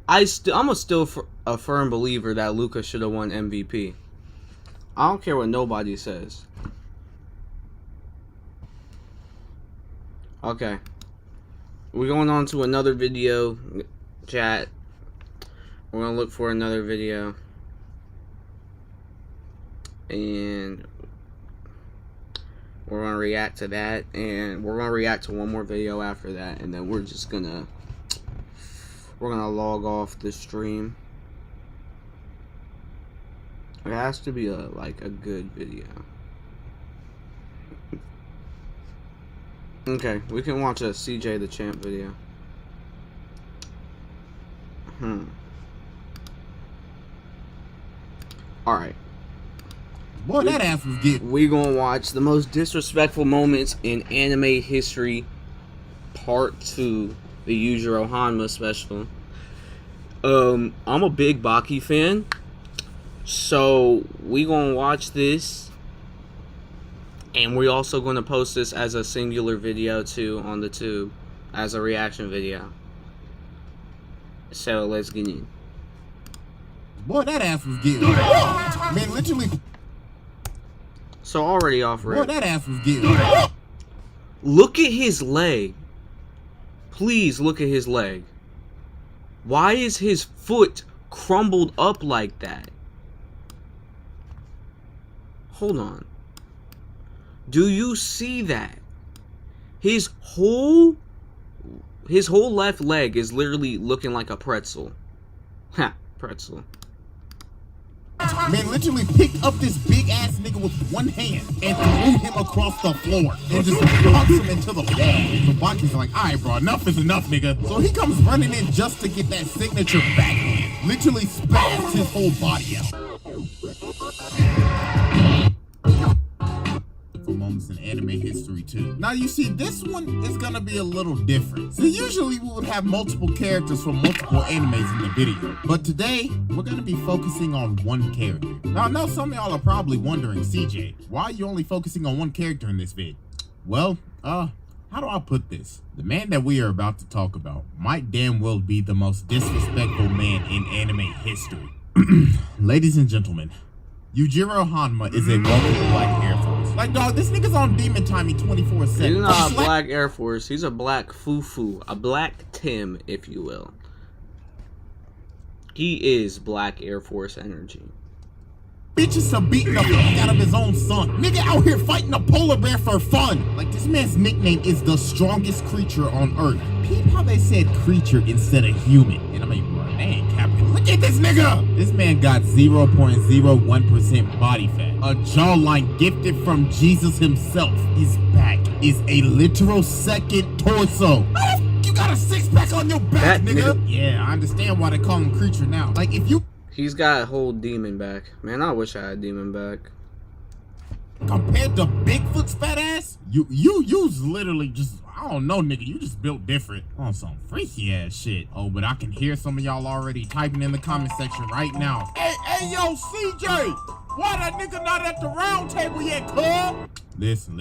I'm still a firm believer that Luka should have won MVP. I don't care what nobody says. Okay. We're going on to another video, chat. We're going to look for another video. And we're going to react to that. And we're going to react to one more video after that. And then we're just going to... We're going to log off the stream. It has to be a good video. Okay, we can watch a CJ the Champ video. Alright. Boy, that ass was good. We gonna watch the most disrespectful moments in anime history, part 2, the Yujiro Hanma special. I'm a big Baki fan, so we gonna watch this, and we also gonna post this as a singular video too on the tube, as a reaction video. So let's get in. Boy, that ass was good. Man, literally. So already off rip. Boy, that ass was good. Look at his leg. Please look at his leg. Why is his foot crumbled up like that? Hold on. Do you see that? His whole left leg is literally looking like a pretzel. Ha, pretzel. Man literally picked up this big ass nigga with one hand and threw him across the floor and just punched him into the wall. So Baki's like, alright bro, enough is enough, nigga. So he comes running in just to get that signature backhand. Literally spazzed his whole body out. For moments in anime history too. Now you see, this one is gonna be a little different. So usually we would have multiple characters from multiple animes in the video, but today we're gonna be focusing on one character. Now I know some of y'all are probably wondering, CJ, why are you only focusing on one character in this vid? Well, how do I put this? The man that we are about to talk about might damn well be the most disrespectful man in anime history. Ladies and gentlemen, Yujiro Hanma is a welcome Black Air Force. Like, dog, this nigga's on demon timing 24/7. He's not a Black Air Force. He's a Black Fufu. A Black Tim, if you will. He is Black Air Force energy. Bitches are beating the fuck out of his own son. Nigga out here fighting a polar bear for fun. Like, this man's nickname is the strongest creature on Earth. Peep how they said creature instead of human. And I mean, bro, they ain't capping. Look at this nigga. This man got 0.01% body fat. A jawline gifted from Jesus himself. His back is a literal second torso. How the f you got a six-pack on your back, nigga? Yeah, I understand why they call him creature now. Like, if you... He's got a whole demon back. Man, I wish I had demon back. Compared to Bigfoot's fat ass, you's literally just, I don't know, nigga, you just built different on some freaky ass shit. Oh, but I can hear some of y'all already typing in the comment section right now. Hey, yo, CJ, why that nigga not at the round table yet, cuz? Listen.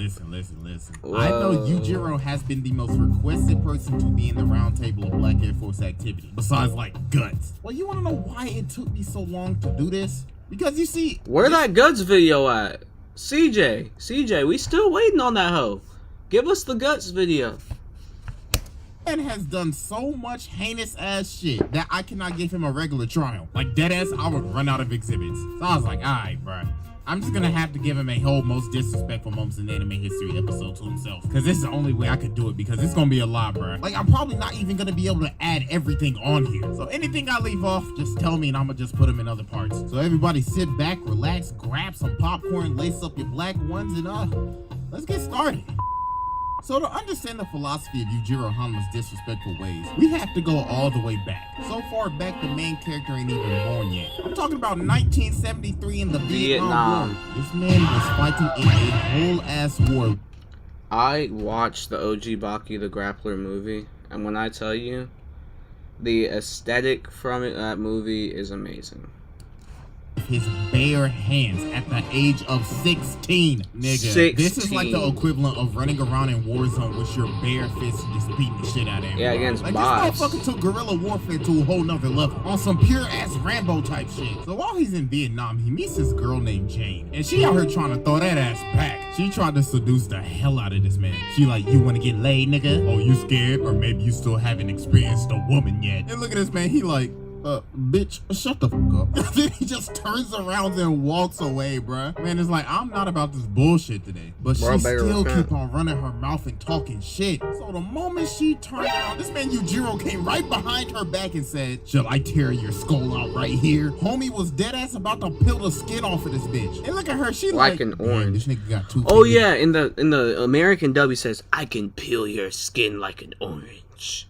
Whoa. I know Yujiro has been the most requested person to be in the round table of Black Air Force activity, besides like Guts. Well, you wanna know why it took me so long to do this? Because you see, where that Guts video at? CJ, we still waiting on that hoe. Give us the Guts video. Man has done so much heinous ass shit that I cannot give him a regular trial. Like deadass, I would run out of exhibits. So I was like, alright, bruh. I'm just gonna have to give him a whole most disrespectful moments in anime history episode to himself. Cause this is the only way I could do it, because it's gonna be a lot, bruh. Like, I'm probably not even gonna be able to add everything on here. So anything I leave off, just tell me and I'm gonna just put them in other parts. So everybody sit back, relax, grab some popcorn, lace up your black ones, and let's get started. So to understand the philosophy of Yujiro Hanma's disrespectful ways, we have to go all the way back. So far back, the main character ain't even born yet. I'm talking about 1973 in the Vietnam War. This man was fighting in a whole-ass war. I watched the OG Baki the Grappler movie, and when I tell you, the aesthetic from that movie is amazing. His bare hands at the age of 16, nigga. 16. This is like the equivalent of running around in Warzone with your bare fists just beating the shit out of everyone. Yeah, against like, bots. This motherfucker took guerrilla warfare to a whole nother level on some pure ass Rambo type shit. So while he's in Vietnam, he meets this girl named Jane, and she out here trying to throw that ass back. She tried to seduce the hell out of this man. She like, you want to get laid, nigga? Oh, you scared? Or maybe you still haven't experienced a woman yet? And look at this man, he like, Bitch, shut the fuck up. Then he just turns around and walks away, bruh. Man, it's like, I'm not about this bullshit today. But Bro, she still repent. keep on running her mouth and talking shit. So the moment she turned around, this man Yujiro came right behind her back and said, shall I tear your skull out right here? Homie was dead ass about to peel the skin off of this bitch. And look at her, she Like an orange. This nigga got two Oh fingers. yeah, in the American dub he says, I can peel your skin like an orange.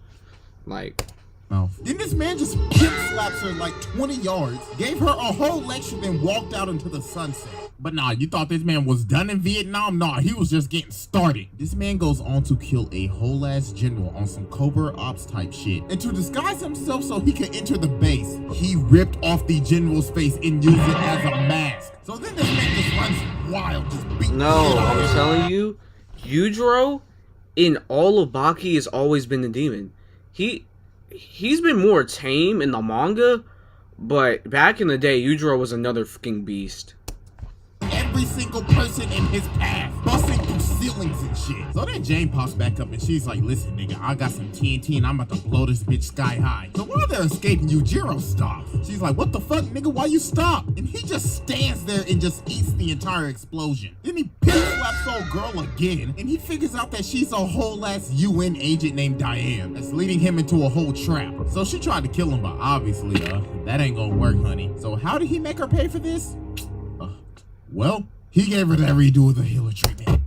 Like, Mouth. Then this man just pimp slaps her like 20 yards, gave her a whole lecture, then walked out into the sunset. But nah, you thought this man was done in Vietnam? Nah, he was just getting started. This man goes on to kill a whole ass general on some covert ops type shit. And to disguise himself so he could enter the base, he ripped off the general's face and used it as a mask. So then this man just runs wild, just beating no, shit out of I'm her. telling you, Yujiro in all of Baki has always been the demon. He's been more tame in the manga, but back in the day, Yujiro was another freaking beast. Every single person in his path, busting through ceilings and shit. So then Jane pops back up and she's like, listen nigga, I got some TNT and I'm about to blow this bitch sky high. So while they're escaping, Yujiro stops. She's like, what the fuck nigga, why you stop? And he just stands there and just eats the entire explosion. Then he pimp slaps old girl again and he figures out that she's a whole ass UN agent named Diane that's leading him into a whole trap. So she tried to kill him, but obviously that ain't gonna work, honey. So how did he make her pay for this? Well, he gave her that redo of the healer treatment.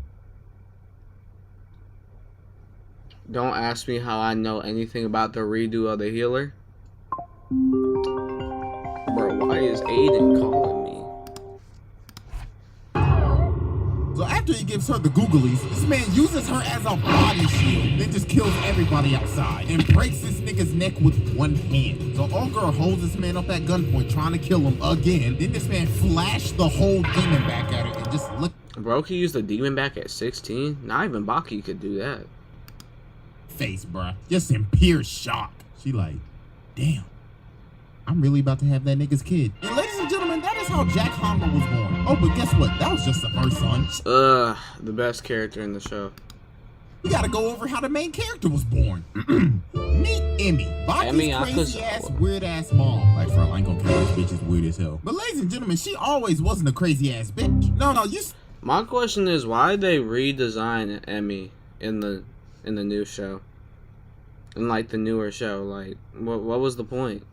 Don't ask me how I know anything about the redo of the healer. Bro, why is Aiden calling me? So after he gives her the googlies, this man uses her as a body shield, then just kills everybody outside and breaks this nigga's neck with one hand. So old girl holds this man up at gunpoint trying to kill him again. Then this man flashed the whole demon back at her and just looked. Bro, he used the demon back at 16? Not even Baki could do that. Face, bruh. Just in pure shock. She like, damn, I'm really about to have that nigga's kid. And ladies and gentlemen, that is how Jack Honda was born. Oh, but guess what? That was just the first son. The best character in the show. We gotta go over how the main character was born. Meet Emmy. Baki's crazy ass, weird ass mom. Like, bro, I ain't gonna care, this bitch is weird as hell. But ladies and gentlemen, she always wasn't a crazy ass bitch. No, you. My question is, why did they redesign Emmy in the new show? In like the newer show, like what was the point?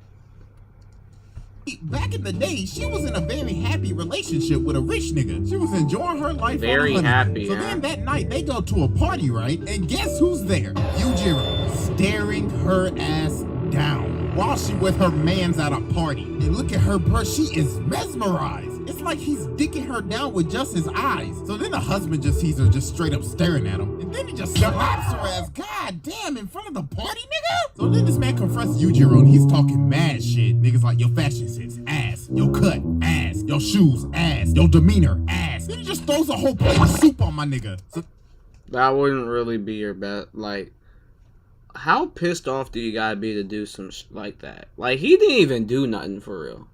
Back in the day, she was in a very happy relationship with a rich nigga. She was enjoying her life. Very on a honeymoon. happy. So huh? then that night, they go to a party, right? And guess who's there? Yujiro, staring her ass down while she with her mans at a party. And look at her, bro. She is mesmerized. It's like he's dicking her down with just his eyes. So then the husband just sees her just straight up staring at him. And then he just slaps her ass. God damn, in front of the party, nigga? So then this man confronts Yujiro and he's talking mad shit. Niggas like, your fashion sense, ass. Your cut, ass. Your shoes, ass. Your demeanor, ass. Then he just throws a whole plate of soup on my nigga. So that wouldn't really be your bet. Like, how pissed off do you gotta be to do some like that? Like, he didn't even do nothing for real.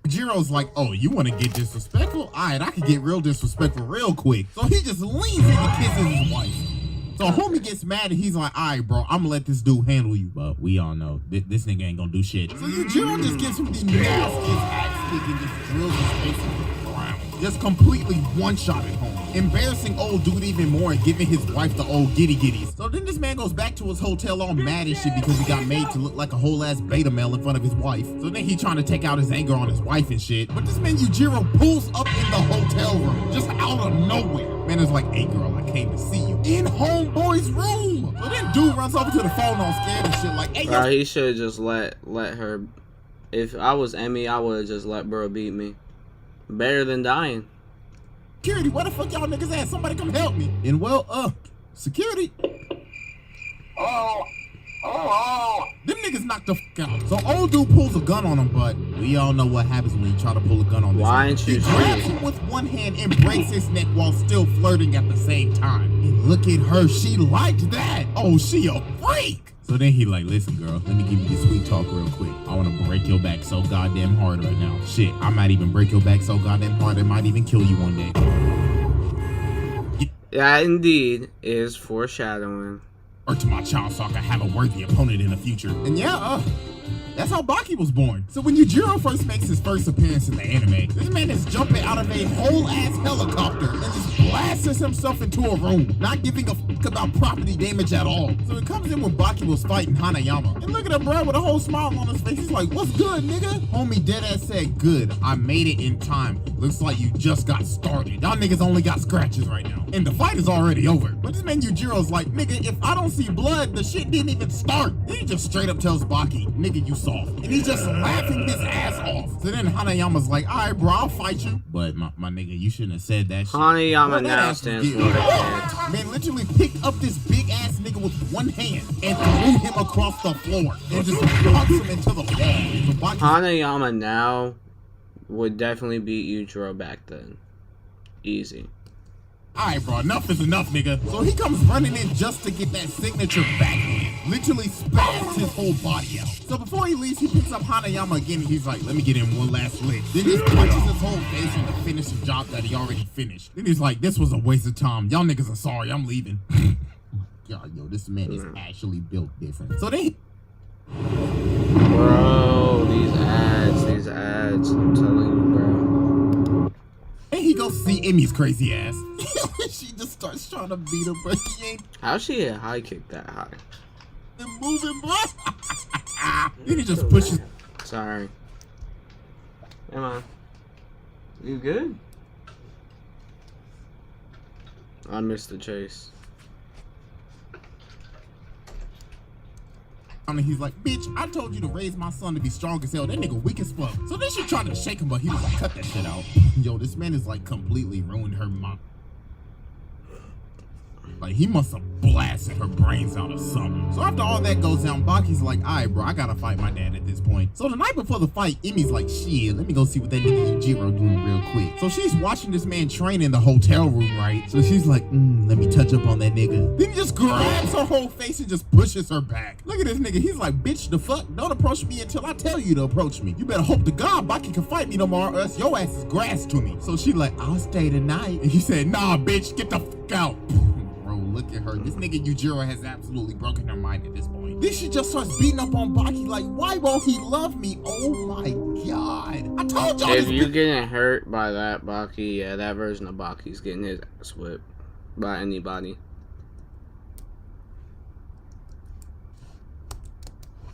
Jiro's like, oh, you want to get disrespectful? Alright, I can get real disrespectful real quick. So he just leans in and kisses his wife. So homie gets mad and he's like, alright, bro, I'm gonna let this dude handle you. But we all know this nigga ain't gonna do shit. So Yujiro just gives him the nastiest axe kick and just drills his face into the ground. Just completely one-shotted home. Embarrassing old dude even more and giving his wife the old giddy-giddies. So then this man goes back to his hotel all mad and shit because he got made to look like a whole ass beta male in front of his wife. So then he trying to take out his anger on his wife and shit. But this man Yujiro pulls up in the hotel room, just out of nowhere. Man is like, hey girl, I came to see you. In homeboy's room. So then dude runs over to the phone all scared and shit like, hey yo. He should have just let her. If I was Emmy, I would have just let bro beat me. Better than dying. Security, where the fuck y'all niggas at? Somebody come help me. And well, security. Oh. Them niggas knocked the fuck out. So old dude pulls a gun on him, but we all know what happens when you try to pull a gun on this. Why ain't you He grabs him with one hand and breaks his neck while still flirting at the same time. And look at her, she liked that. Oh, she a freak. So then he like, listen girl, let me give you this sweet talk real quick. I want to break your back so goddamn hard right now. Shit, I might even break your back so goddamn hard it might even kill you one day. That indeed is foreshadowing. to my child so I can have a worthy opponent in the future. And yeah, that's how Baki was born. So when Yujiro first makes his first appearance in the anime, this man is jumping out of a whole-ass helicopter and just blasts himself into a room, not giving a fuck about property damage at all. So it comes in when Baki was fighting Hanayama. And look at him, bro, with a whole smile on his face. He's like, what's good, nigga? Homie deadass said, good, I made it in time. Looks like you just got started. Y'all niggas only got scratches right now. And the fight is already over. But this man Yujiro's like, nigga, if I don't see blood, the shit didn't even start. Then he just straight up tells Baki, nigga, you soft. And he's just laughing his ass off. So then Hanayama's like, alright, bro, I'll fight you. But my nigga, you shouldn't have said that shit. Hanayama now stands for the man literally picked up this big ass nigga with one hand and threw him across the floor and just punched him into the wall. Hanayama now would definitely beat Yujiro back then. Easy. Alright, bro, enough is enough, nigga. So he comes running in just to get that signature backhand. Literally spats his whole body out. So before he leaves, he picks up Hanayama again and he's like, let me get in one last lick. Then he punches his whole face in to finish the job that he already finished. Then he's like, this was a waste of time. Y'all niggas are sorry, I'm leaving. God, yo, this man is actually built different. So they... Bro, these ads, I'm telling you, bro. And he goes see Emmy's crazy ass. She just starts trying to beat him, but he ain't. How'd she hit high kick that high? Moving, bro. Then he just pushes. Sorry. Come on. You good? I missed the chase. And he's like, bitch, I told you to raise my son to be strong as hell. That nigga weak as fuck. So then she trying to shake him, but he was like, cut that shit out. Yo, this man is like completely ruined her mind. Like, he must have blasted her brains out or something. So after all that goes down, Baki's like, alright, bro, I gotta fight my dad at this point. So the night before the fight, Emmy's like, shit, let me go see what that nigga Yujiro doing real quick. So she's watching this man train in the hotel room, right? So she's like, let me touch up on that nigga. Then he just grabs her whole face and just pushes her back. Look at this nigga. He's like, bitch, the fuck? Don't approach me until I tell you to approach me. You better hope to God Baki can fight me tomorrow, or else your ass is grass to me. So she like, I'll stay tonight. And he said, nah, bitch, get the fuck out. Look at her. This nigga Yujiro has absolutely broken her mind at this point. Then she just starts beating up on Baki like, why won't he love me? Oh my god. I told y'all. If you're getting hurt by that Baki, yeah, that version of Baki's getting his ass whipped by anybody.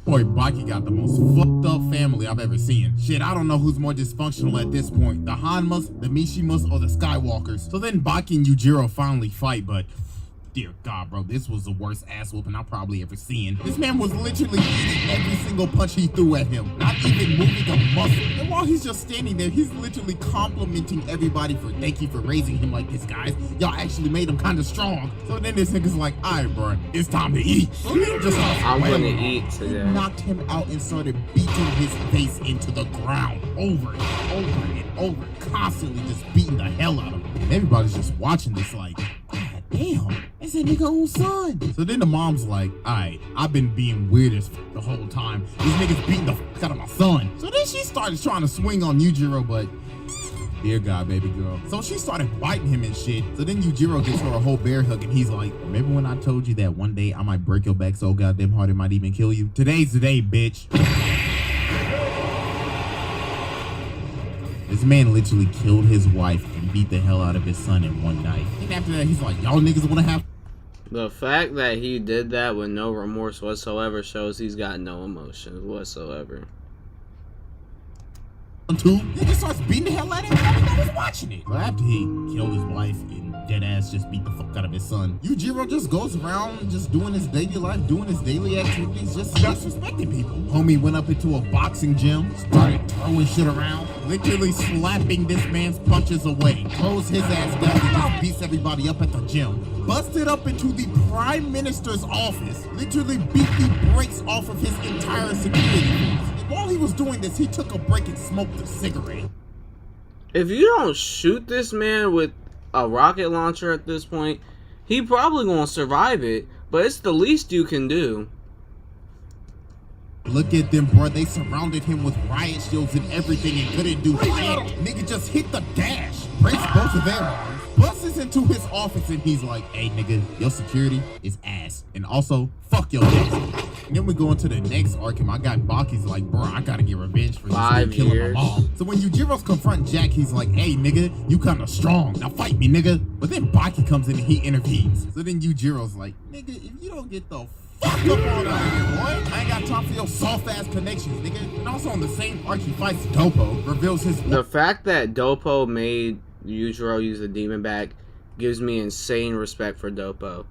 Boy, Baki got the most fucked up family I've ever seen. Shit, I don't know who's more dysfunctional at this point. The Hanmas, the Mishimas, or the Skywalkers. So then Baki and Yujiro finally fight, but... dear God, bro, this was the worst ass whooping I've probably ever seen. This man was literally eating every single punch he threw at him, not even moving a muscle. And while he's just standing there, he's literally complimenting everybody for thank you for raising him like this, guys. Y'all actually made him kind of strong. So then this nigga's like, alright, bro, it's time to eat. So he just I'm gonna eat today. He knocked him out and started beating his face into the ground over and over and over, constantly just beating the hell out of him. And everybody's just watching this like, damn, that's that nigga own son. So then the mom's like, alright, I've been being weird as f the whole time. This nigga's beating the f out of my son. So then she started trying to swing on Yujiro, but dear God, baby girl. So she started biting him and shit. So then Yujiro gives her a whole bear hug and he's like, remember when I told you that one day I might break your back so goddamn hard it might even kill you? Today's the day, bitch. This man literally killed his wife and beat the hell out of his son in one night. And after that, he's like, y'all niggas wanna have... The fact that he did that with no remorse whatsoever shows he's got no emotions whatsoever. He just starts beating the hell out of him and I was watching it. But after he killed his wife and deadass just beat the fuck out of his son, Yujiro just goes around just doing his daily life, doing his daily activities, just disrespecting people. Homie went up into a boxing gym, started throwing shit around, literally slapping this man's punches away, throws his ass down and just beats everybody up at the gym. Busted up into the Prime Minister's office, literally beat the brakes off of his entire security force. While he was doing this, he took a break and smoked a cigarette. If you don't shoot this man with a rocket launcher at this point, he probably gonna survive it, but it's the least you can do. Look at them, bro. They surrounded him with riot shields and everything and couldn't do shit. Nigga just hit the dash. breaks both of their arms, busts into his office, and he's like, hey, nigga, your security is ass. And also, fuck your desk. And then we go into the next arc, and my guy Baki's like, bro, I gotta get revenge for this nigga killing my mom. So when Yujiro's confront Jack, he's like, hey, nigga, you kinda strong. Now fight me, nigga. But then Baki comes in and he intervenes. So then Yujiro's like, nigga, if you don't get the fuck up on out of here, boy. I ain't got time for your soft-ass connections, nigga. And also on the same arc, he fights Dopo, reveals his... The fact that Dopo made Yujiro use the demon bag gives me insane respect for Dopo.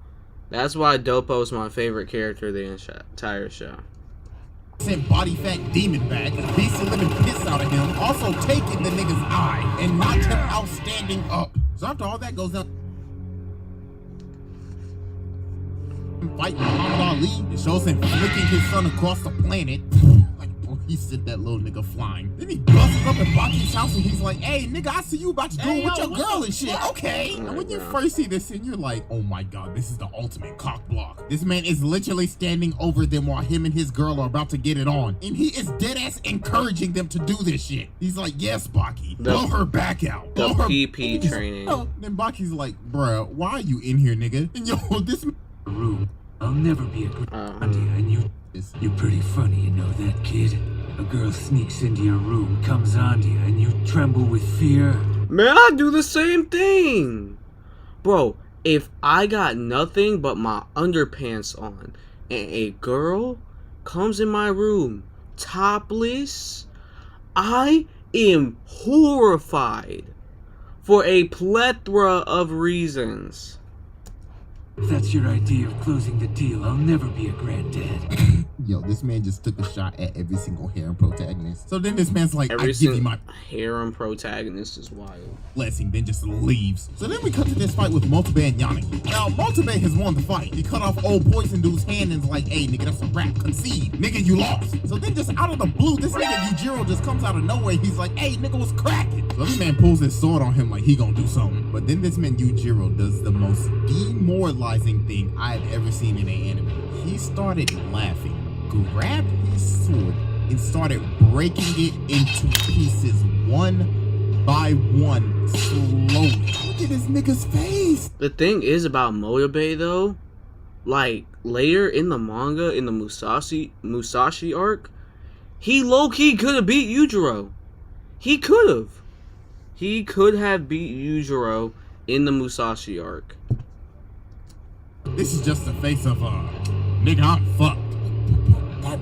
That's why Dopo's my favorite character of the entire show. Sent body fat demon back, beats the living piss out of him, also taking the nigga's eye, and knocked him out standing up. So after all that goes up, fighting Muhammad Ali, it shows him flicking his son across the planet. Like, boy, he sent that little nigga flying. Then he busts up at Baki's house and he's like, hey, nigga, I see you about to do it with your girl and shit. Okay. And when you first see this scene, you're like, oh my god, this is the ultimate cock block. This man is literally standing over them while him and his girl are about to get it on. And he is dead ass encouraging them to do this shit. He's like, yes, Baki, blow her back out. The PP training. Then Baki's like, bruh, why are you in here, nigga? And yo, this room. I'll never be a good idea, and you're pretty funny, you know that, kid? A girl sneaks into your room, comes onto you, and you tremble with fear. Man, I do the same thing. Bro, if I got nothing but my underpants on, and a girl comes in my room topless, I am horrified for a plethora of reasons. If that's your idea of closing the deal, I'll never be a granddad. Yo, this man just took a shot at every single harem protagonist. So then this man's like, every I give you my harem protagonist is wild. Blessing, then just leaves. So then we cut to this fight with Motobe and Yanagi. Now, Motobe has won the fight. He cut off old Poison Dude's hand and is like, hey, nigga, that's a wrap. Concede. Nigga, you lost. So then just out of the blue, this nigga Yujiro just comes out of nowhere. He's like, hey, nigga, what's cracking? So this man pulls his sword on him like he gonna do something. But then this man Yujiro does the most demoralizing thing I've ever seen in an anime. He started laughing, grabbed his sword, and started breaking it into pieces one by one, slowly. Look at this nigga's face. The thing is about Motobe though, like later in the manga, in the Musashi arc, he low-key could have beat Yujiro. He could have. He could have beat Yujiro in the Musashi arc. This is just the face of nigga, I'm fucked.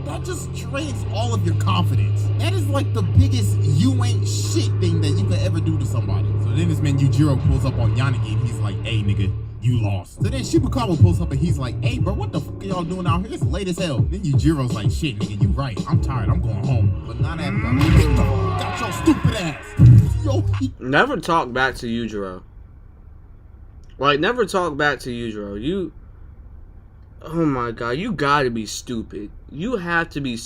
That just drains all of your confidence. That is like the biggest you ain't shit thing that you could ever do to somebody. So then this man Yujiro pulls up on Yanagi and he's like, hey nigga, you lost. So then Shibakawa pulls up and he's like, hey bro, what the fuck are y'all doing out here? It's late as hell. Then Yujiro's like, shit nigga, you right. I'm tired, I'm going home. But not after I get the fuck out your stupid ass. Yo, never talk back to Yujiro. Like, never talk back to Yujiro. You... Oh my god, you gotta be stupid. You have to be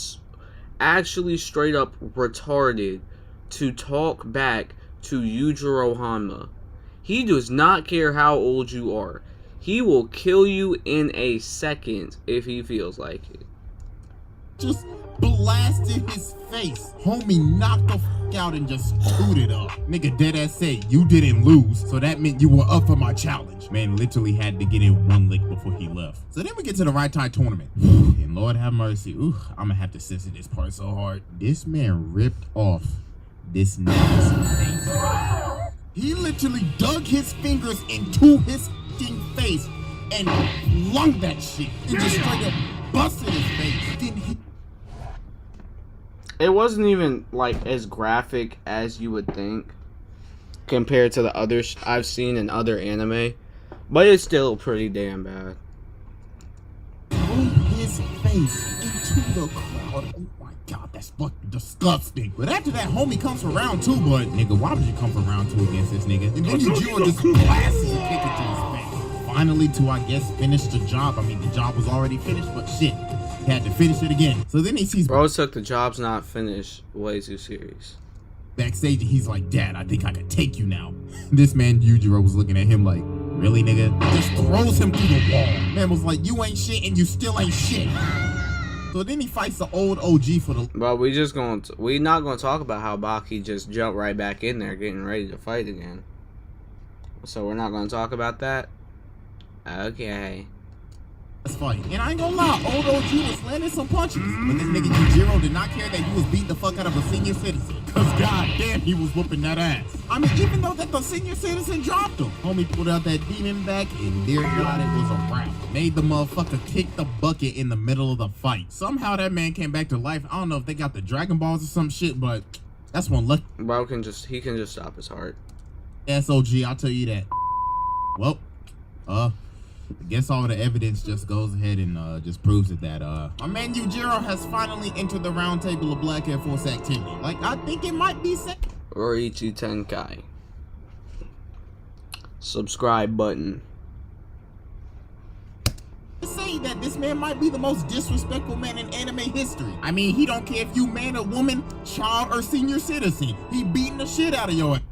actually straight up retarded to talk back to Yujiro Hanma. He does not care how old you are. He will kill you in a second if he feels like it. Just blasted his face. Homie knocked the fuck out and just booted up. Nigga deadass said you didn't lose, so that meant you were up for my challenge. Man literally had to get in one lick before he left. So then we get to the Right Tie tournament. And Lord have mercy, I'm gonna have to censor this part so hard. This man ripped off this nigga's face. He literally dug his fingers into his fucking face and flung that shit. And just straight up busted his face. Then he... It wasn't even like as graphic as you would think compared to the others I've seen in other anime, but it's still pretty damn bad. Threw his face into the crowd. Oh my god, that's fucking disgusting. But after that, homie comes for round two. But nigga, why would you come for round two against this nigga? And then Yujiro just blasts a kick into his face. Finally, to I guess finish the job. I mean, the job was already finished, but shit. Had to finish it again. So then he sees bro took the job's not finished way too serious. Backstage and he's like, Dad, I think I can take you now. This man Yujiro was looking at him like, really nigga? Just throws him through the wall. Man was like, you ain't shit and you still ain't shit. So then he fights the old OG for the... But we not gonna talk about how Baki just jumped right back in there getting ready to fight again. So we're not gonna talk about that? Okay. Let's fight. And I ain't gonna lie, old OG was landing some punches. But this nigga Yujiro did not care that he was beating the fuck out of a senior citizen. Cause goddamn, he was whooping that ass. I mean, even though that the senior citizen dropped him, homie pulled out that demon back, and dear God, it was a wrap. Made the motherfucker kick the bucket in the middle of the fight. Somehow that man came back to life. I don't know if they got the Dragon Balls or some shit, but that's one lucky. Bro he can just stop his heart. SOG, I'll tell you that. Well, I guess all the evidence just goes ahead and just proves it that my man Yujiro has finally entered the round table of Black Air Force activity. Like, I think it might be set. Roriichi Tenkai. Subscribe button. To say that this man might be the most disrespectful man in anime history. I mean, he don't care if you man or woman, child or senior citizen. He beating the shit out of your ass.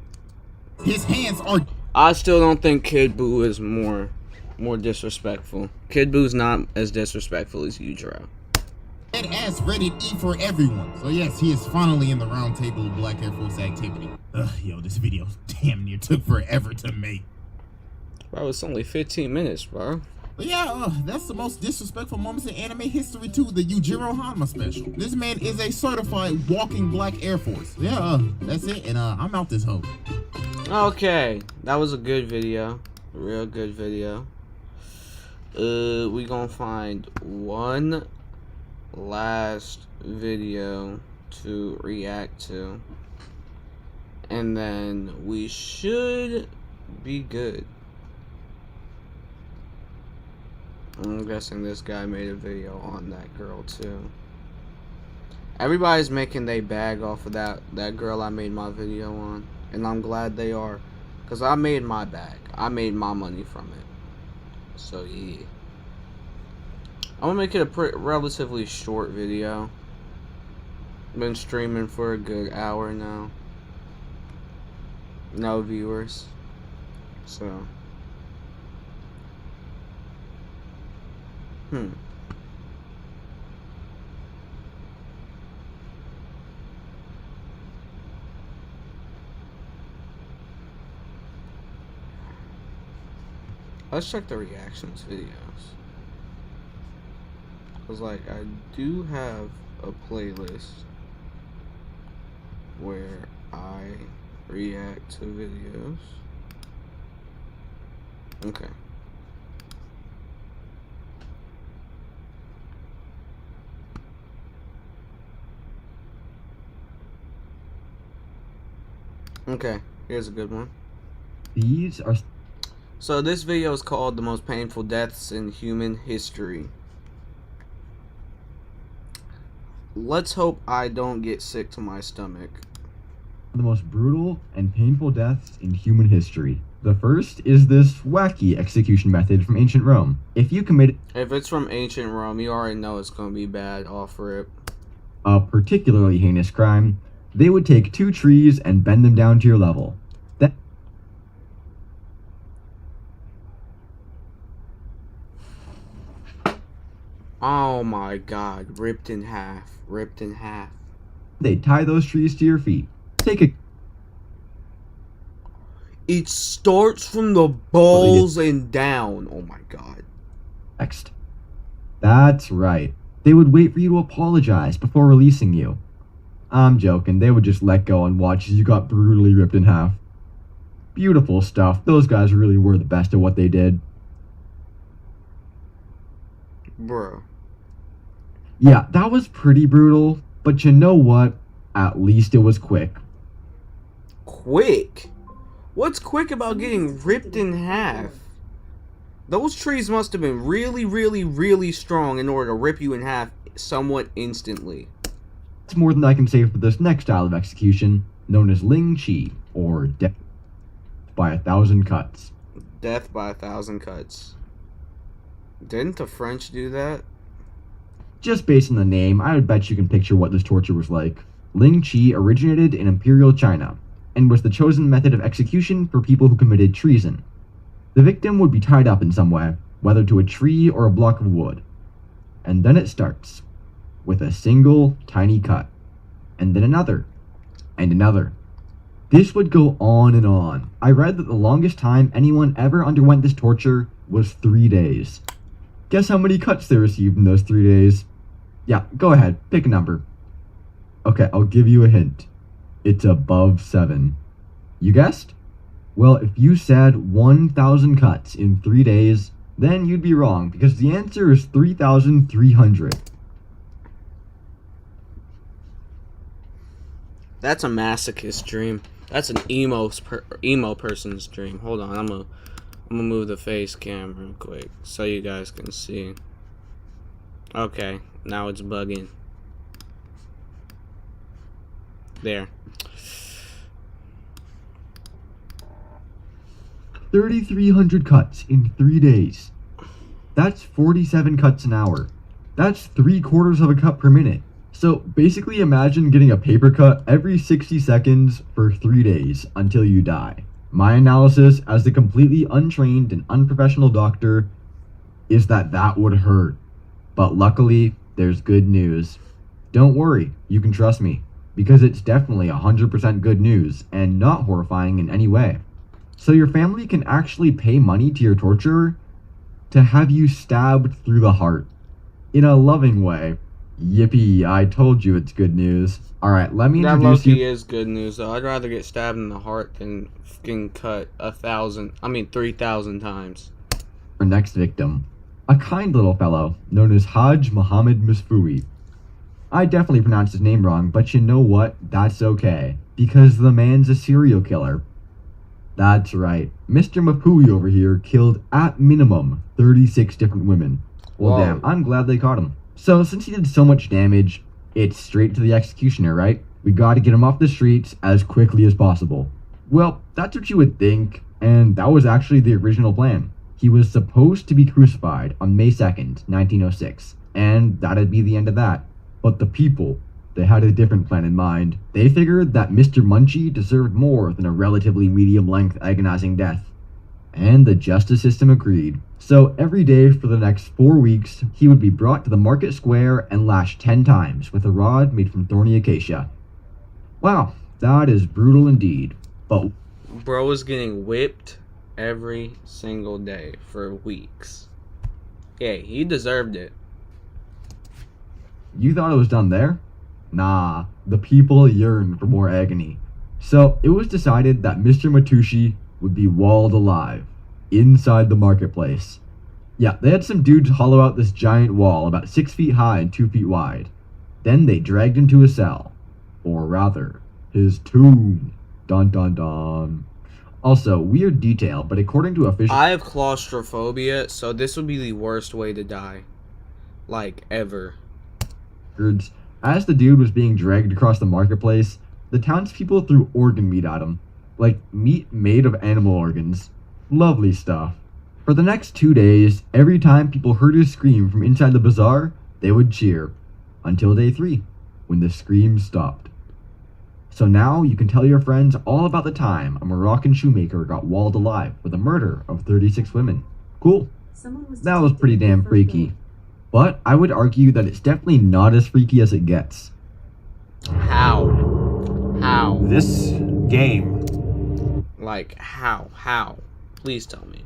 His hands are. I still don't think Kid Buu is more disrespectful. Kid Buu's not as disrespectful as Yujiro. That ass rated E for everyone. So yes, he is finally in the round table of Black Air Force activity. Yo, this video damn near took forever to make. Bro, it's only 15 minutes, bro. But yeah, that's the most disrespectful moments in anime history too, the Yujiro Hanma special. This man is a certified walking Black Air Force. Yeah, that's it, and I'm out this hoe. Okay, that was a good video. A real good video. We gonna find one last video to react to, and then we should be good. I'm guessing this guy made a video on that girl too. Everybody's making their bag off of that girl I made my video on, and I'm glad they are, because I made my bag. I made my money from it. So yeah. I'm gonna make it a relatively short video. Been streaming for a good hour now. No viewers. So. Let's check the reactions videos. Cause like I do have a playlist where I react to videos. Okay. Okay, here's a good one. These are... So this video is called The Most Painful Deaths in Human History. Let's hope I don't get sick to my stomach. The most brutal and painful deaths in human history. The first is this wacky execution method from ancient Rome. If it's from ancient Rome, you already know it's gonna be bad off rip. A particularly heinous crime, they would take 2 trees and bend them down to your level. Oh my god, ripped in half. Ripped in half. They tie those trees to your feet. It starts from the balls and down. Oh my god. Next. That's right. They would wait for you to apologize before releasing you. I'm joking, they would just let go and watch as you got brutally ripped in half. Beautiful stuff. Those guys really were the best at what they did. Bro. Yeah, that was pretty brutal, but you know what? At least it was quick. Quick? What's quick about getting ripped in half? Those trees must have been really, really, really strong in order to rip you in half somewhat instantly. It's more than I can say for this next style of execution, known as Ling Chi, or death by 1,000 cuts. Death by 1,000 cuts. Didn't the French do that? Just based on the name, I would bet you can picture what this torture was like. Ling Chi originated in Imperial China, and was the chosen method of execution for people who committed treason. The victim would be tied up in some way, whether to a tree or a block of wood. And then it starts, with a single tiny cut, and then another, and another. This would go on and on. I read that the longest time anyone ever underwent this torture was 3 days. Guess how many cuts they received in those 3 days? Yeah, go ahead, pick a number. Okay, I'll give you a hint. It's above 7. You guessed? Well, if you said 1,000 cuts in 3 days, then you'd be wrong, because the answer is 3,300. That's a masochist dream. That's an emo person's dream. Hold on, I'm gonna move the face cam real quick so you guys can see. Okay, now it's bugging. There. 3,300 cuts in 3 days. That's 47 cuts an hour. That's 3/4 of a cut per minute. So basically imagine getting a paper cut every 60 seconds for 3 days until you die. My analysis as the completely untrained and unprofessional doctor is that that would hurt. But luckily, there's good news. Don't worry, you can trust me, because it's definitely 100% good news and not horrifying in any way. So your family can actually pay money to your torturer to have you stabbed through the heart. In a loving way. Yippee, I told you it's good news. Alright, let me That introduce low-key you. is good news though. I'd rather get stabbed in the heart than fucking cut 3,000 times. Our next victim. A kind little fellow known as Haj Muhammad Misfui. I definitely pronounced his name wrong, but you know what? That's okay. Because the man's a serial killer. That's right. Mr. Mapui over here killed at minimum 36 different women. Well, Whoa. damn, I'm glad they caught him. So, since he did so much damage, it's straight to the executioner, right? We gotta get him off the streets as quickly as possible. Well, that's what you would think, and that was actually the original plan. He was supposed to be crucified on May 2nd, 1906, and that'd be the end of that. But the people, they had a different plan in mind. They figured that Mr. Munchie deserved more than a relatively medium-length agonizing death. And the justice system agreed. So every day for the next 4 weeks, he would be brought to the market square and lashed 10 times with a rod made from thorny acacia. Wow, that is brutal indeed. But Bro was getting whipped every single day for weeks. Yeah, he deserved it. you thought it was done there? Nah, the people yearned for more agony. So it was decided that Mr. Matushi would be walled alive inside the marketplace. Yeah, they had some dudes hollow out this giant wall about 6 feet high and 2 feet wide. Then they dragged him to a cell. Or rather, his tomb. Dun dun dun. Also, weird detail, but according to official... I have claustrophobia, so this would be the worst way to die. Like, ever. As the dude was being dragged across the marketplace, the townspeople threw organ meat at him. Like, meat made of animal organs. Lovely stuff. For the next 2 days, every time people heard his scream from inside the bazaar, they would cheer. Until day 3, when the scream stopped. So now you can tell your friends all about the time a Moroccan shoemaker got walled alive for the murder of 36 women. Cool. That was pretty damn freaky. But I would argue that it's definitely not as freaky as it gets. How? How? This game. Like, how? How? Please tell me.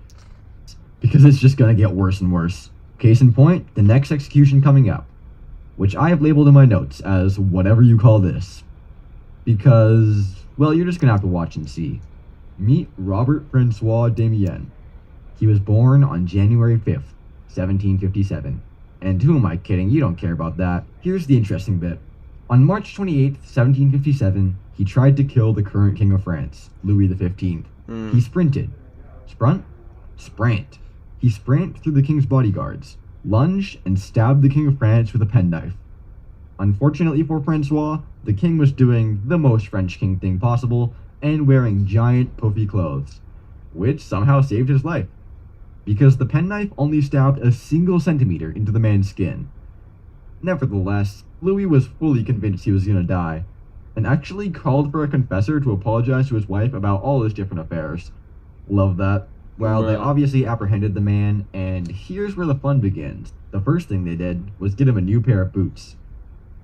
Because it's just gonna get worse and worse. Case in point, the next execution coming up, which I have labeled in my notes as whatever you call this. Because, well, you're just gonna have to watch and see. Meet Robert Francois Damien. He was born on January 5th, 1757. And who am I kidding? You don't care about that. Here's the interesting bit. On March 28th, 1757, he tried to kill the current king of France, Louis XV. He sprinted. Sprint. He sprint through the king's bodyguards, lunged, and stabbed the king of France with a penknife. Unfortunately for Francois, the king was doing the most French king thing possible and wearing giant puffy clothes, which somehow saved his life, because the penknife only stabbed a single centimeter into the man's skin. Nevertheless, Louis was fully convinced he was gonna die, and actually called for a confessor to apologize to his wife about all his different affairs. Love that. Well, they obviously apprehended the man, and here's where the fun begins. The first thing they did was get him a new pair of boots.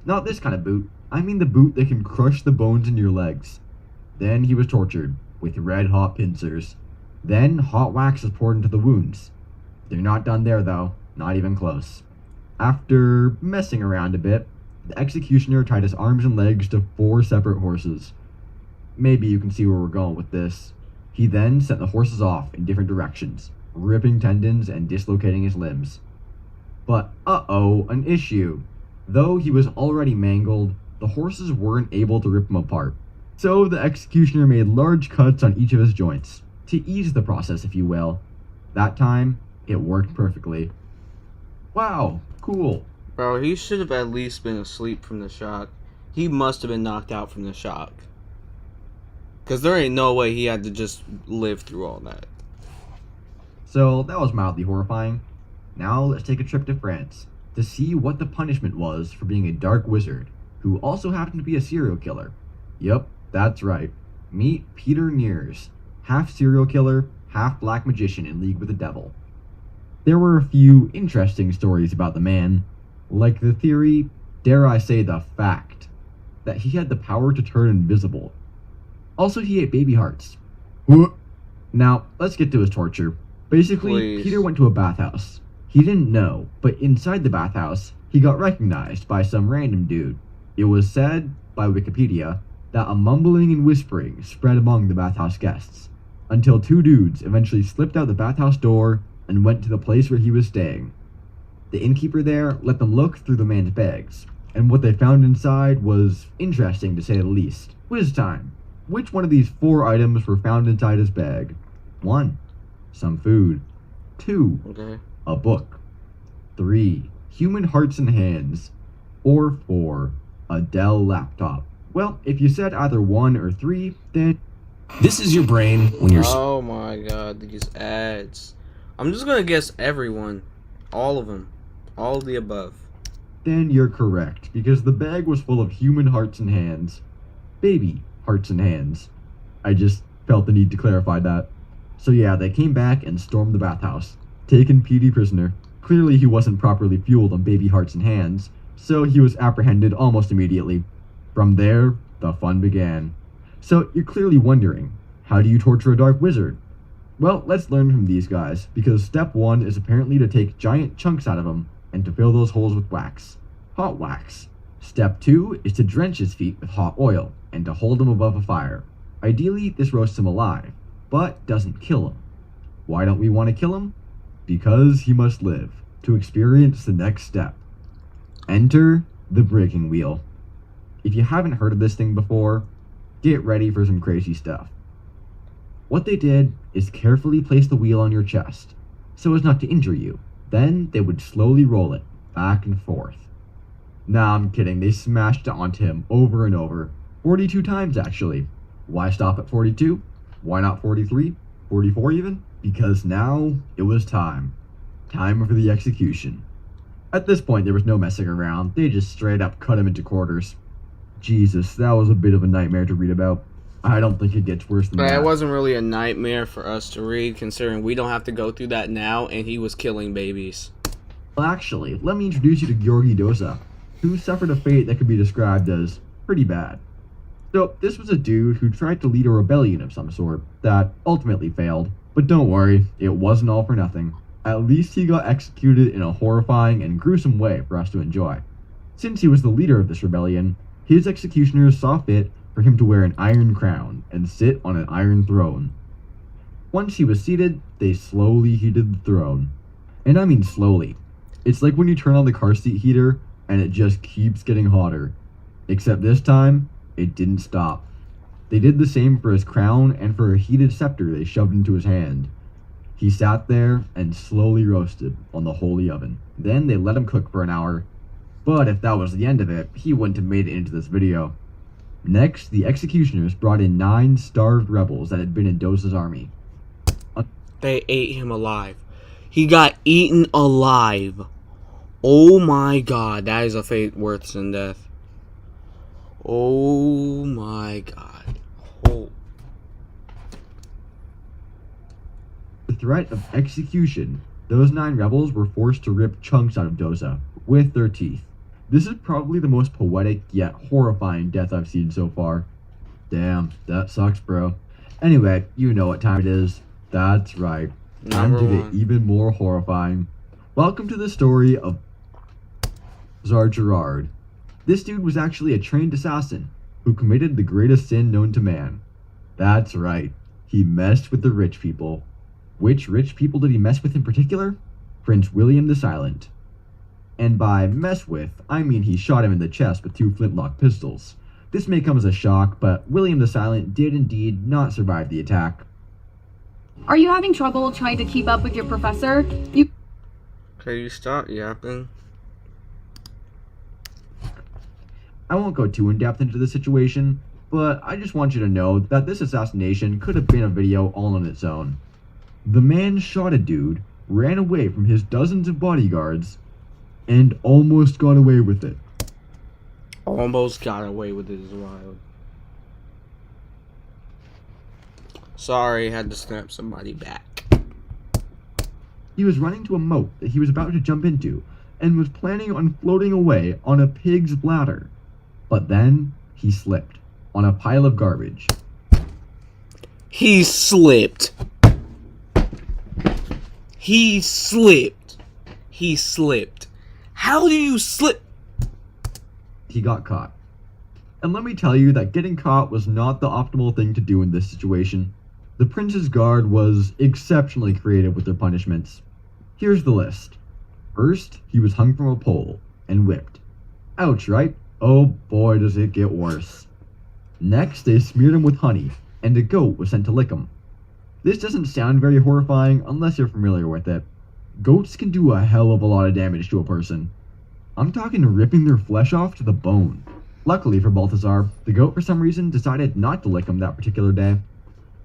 Not this kind of boot, I mean the boot that can crush the bones in your legs. Then he was tortured with red-hot pincers. Then hot wax was poured into the wounds. They're not done there though, not even close. After messing around a bit, the executioner tied his arms and legs to 4 separate horses. Maybe you can see where we're going with this. He then sent the horses off in different directions, ripping tendons and dislocating his limbs. But an issue. Though he was already mangled, the horses weren't able to rip him apart. So the executioner made large cuts on each of his joints, to ease the process if you will. That time, it worked perfectly. Wow, cool. Bro, he should have at least been asleep from the shock. He must have been knocked out from the shock. Because there ain't no way he had to just live through all that. So that was mildly horrifying. Now let's take a trip to France to see what the punishment was for being a dark wizard who also happened to be a serial killer. Yep, that's right. Meet Peter Nears, half serial killer, half black magician in league with the devil. There were a few interesting stories about the man, like the theory, dare I say the fact, that he had the power to turn invisible. Also, he ate baby hearts. Now, let's get to his torture. Basically, Please. Peter went to a bathhouse. He didn't know, but inside the bathhouse, he got recognized by some random dude. It was said, by Wikipedia, that a mumbling and whispering spread among the bathhouse guests, until 2 dudes eventually slipped out the bathhouse door and went to the place where he was staying. The innkeeper there let them look through the man's bags, and what they found inside was interesting to say the least. Quiz time. Which one of these 4 items were found inside his bag? 1. Some food. 2. Okay. A book. 3. Human hearts and hands. Or 4. A Dell laptop. Well, if you said either 1 or 3, then... This is your brain when you're... Oh my god, these ads. I'm just gonna guess everyone. All of them. All of the above. Then you're correct, because the bag was full of human hearts and hands. Baby hearts and hands. I just felt the need to clarify that. So yeah, they came back and stormed the bathhouse, taking Petey prisoner. Clearly he wasn't properly fueled on baby hearts and hands, so he was apprehended almost immediately. From there, the fun began. So you're clearly wondering, how do you torture a dark wizard? Well, let's learn from these guys, because step 1 is apparently to take giant chunks out of him and to fill those holes with wax. Hot wax. Step 2 is to drench his feet with hot oil and to hold him above a fire. Ideally, this roasts him alive, but doesn't kill him. Why don't we want to kill him? Because he must live to experience the next step. Enter the breaking wheel. If you haven't heard of this thing before, get ready for some crazy stuff. What they did is carefully place the wheel on your chest, so as not to injure you. Then they would slowly roll it back and forth. Nah, I'm kidding, they smashed it onto him over and over. 42 times actually. Why stop at 42? Why not 43? 44 even? Because now it was time. Time for the execution. At this point there was no messing around, they just straight up cut him into quarters. Jesus, that was a bit of a nightmare to read about. I don't think it gets worse than that. It wasn't really a nightmare for us to read, considering we don't have to go through that now, and he was killing babies. Well, actually, let me introduce you to Gheorghe Doza, who suffered a fate that could be described as pretty bad. So, this was a dude who tried to lead a rebellion of some sort that ultimately failed. But don't worry, it wasn't all for nothing. At least he got executed in a horrifying and gruesome way for us to enjoy. Since he was the leader of this rebellion, his executioners saw fit for him to wear an iron crown and sit on an iron throne. Once he was seated, they slowly heated the throne. And I mean slowly. It's like when you turn on the car seat heater and it just keeps getting hotter. Except this time, it didn't stop. They did the same for his crown and for a heated scepter they shoved into his hand. He sat there and slowly roasted on the holy oven. Then they let him cook for an hour. But if that was the end of it, he wouldn't have made it into this video. Next, the executioners brought in 9 starved rebels that had been in Doza's army. They ate him alive. He got eaten alive. Oh my god, that is a fate worse than death. Oh my god. Oh. The threat of execution, those 9 rebels were forced to rip chunks out of Doza with their teeth. This is probably the most poetic yet horrifying death I've seen so far. Damn, that sucks, bro. Anyway, you know what time it is. That's right. Time to get even more horrifying. Welcome to the story of Balthazar Gerard. This dude was actually a trained assassin who committed the greatest sin known to man. That's right. He messed with the rich people. Which rich people did he mess with in particular? Prince William the Silent. And by mess with, I mean he shot him in the chest with 2 flintlock pistols. This may come as a shock, but William the Silent did indeed not survive the attack. Are you having trouble trying to keep up with your professor? You Can you stop yapping? I won't go too in-depth into the situation, but I just want you to know that this assassination could have been a video all on its own. The man shot a dude, ran away from his dozens of bodyguards, and almost got away with it. Almost got away with it is wild. Sorry, had to snap somebody back. He was running to a moat that he was about to jump into, and was planning on floating away on a pig's bladder. But then, he slipped on a pile of garbage. He slipped. He slipped. He slipped. How do you slip? He got caught. And let me tell you that getting caught was not the optimal thing to do in this situation. The prince's guard was exceptionally creative with their punishments. Here's the list. First, he was hung from a pole and whipped. Ouch, right? Oh boy, does it get worse. Next, they smeared him with honey, and a goat was sent to lick him. This doesn't sound very horrifying unless you're familiar with it. Goats can do a hell of a lot of damage to a person. I'm talking ripping their flesh off to the bone. Luckily for Balthazar, the goat for some reason decided not to lick him that particular day.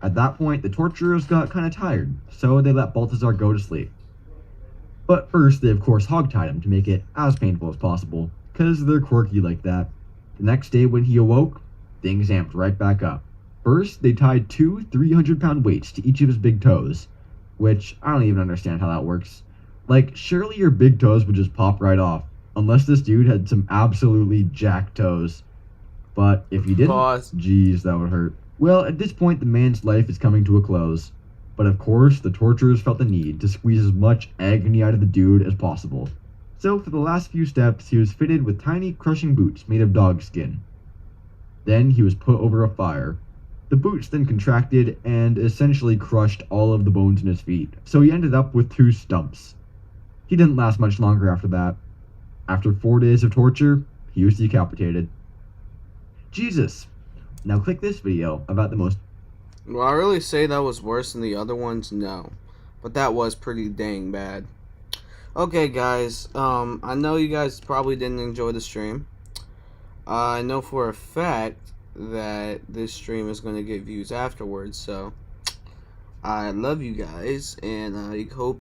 At that point, the torturers got kinda tired, so they let Balthazar go to sleep. But first, they of course hogtied him to make it as painful as possible, cause they're quirky like that. The next day when he awoke, things amped right back up. First, they tied 2 300-pound weights to each of his big toes, which I don't even understand how that works. Like, surely your big toes would just pop right off, unless this dude had some absolutely jacked toes. But if he didn't, geez, that would hurt. Well, at this point, the man's life is coming to a close. But of course, the torturers felt the need to squeeze as much agony out of the dude as possible. So for the last few steps, he was fitted with tiny crushing boots made of dog skin. Then he was put over a fire. The boots then contracted and essentially crushed all of the bones in his feet, so he ended up with 2 stumps. He didn't last much longer after that. After 4 days of torture, he was decapitated. Jesus! Now click this video about the most... Will I really say that was worse than the other ones? No. But that was pretty dang bad. Okay, guys. I know you guys probably didn't enjoy the stream. I know for a fact that this stream is going to get views afterwards, so I love you guys, and I hope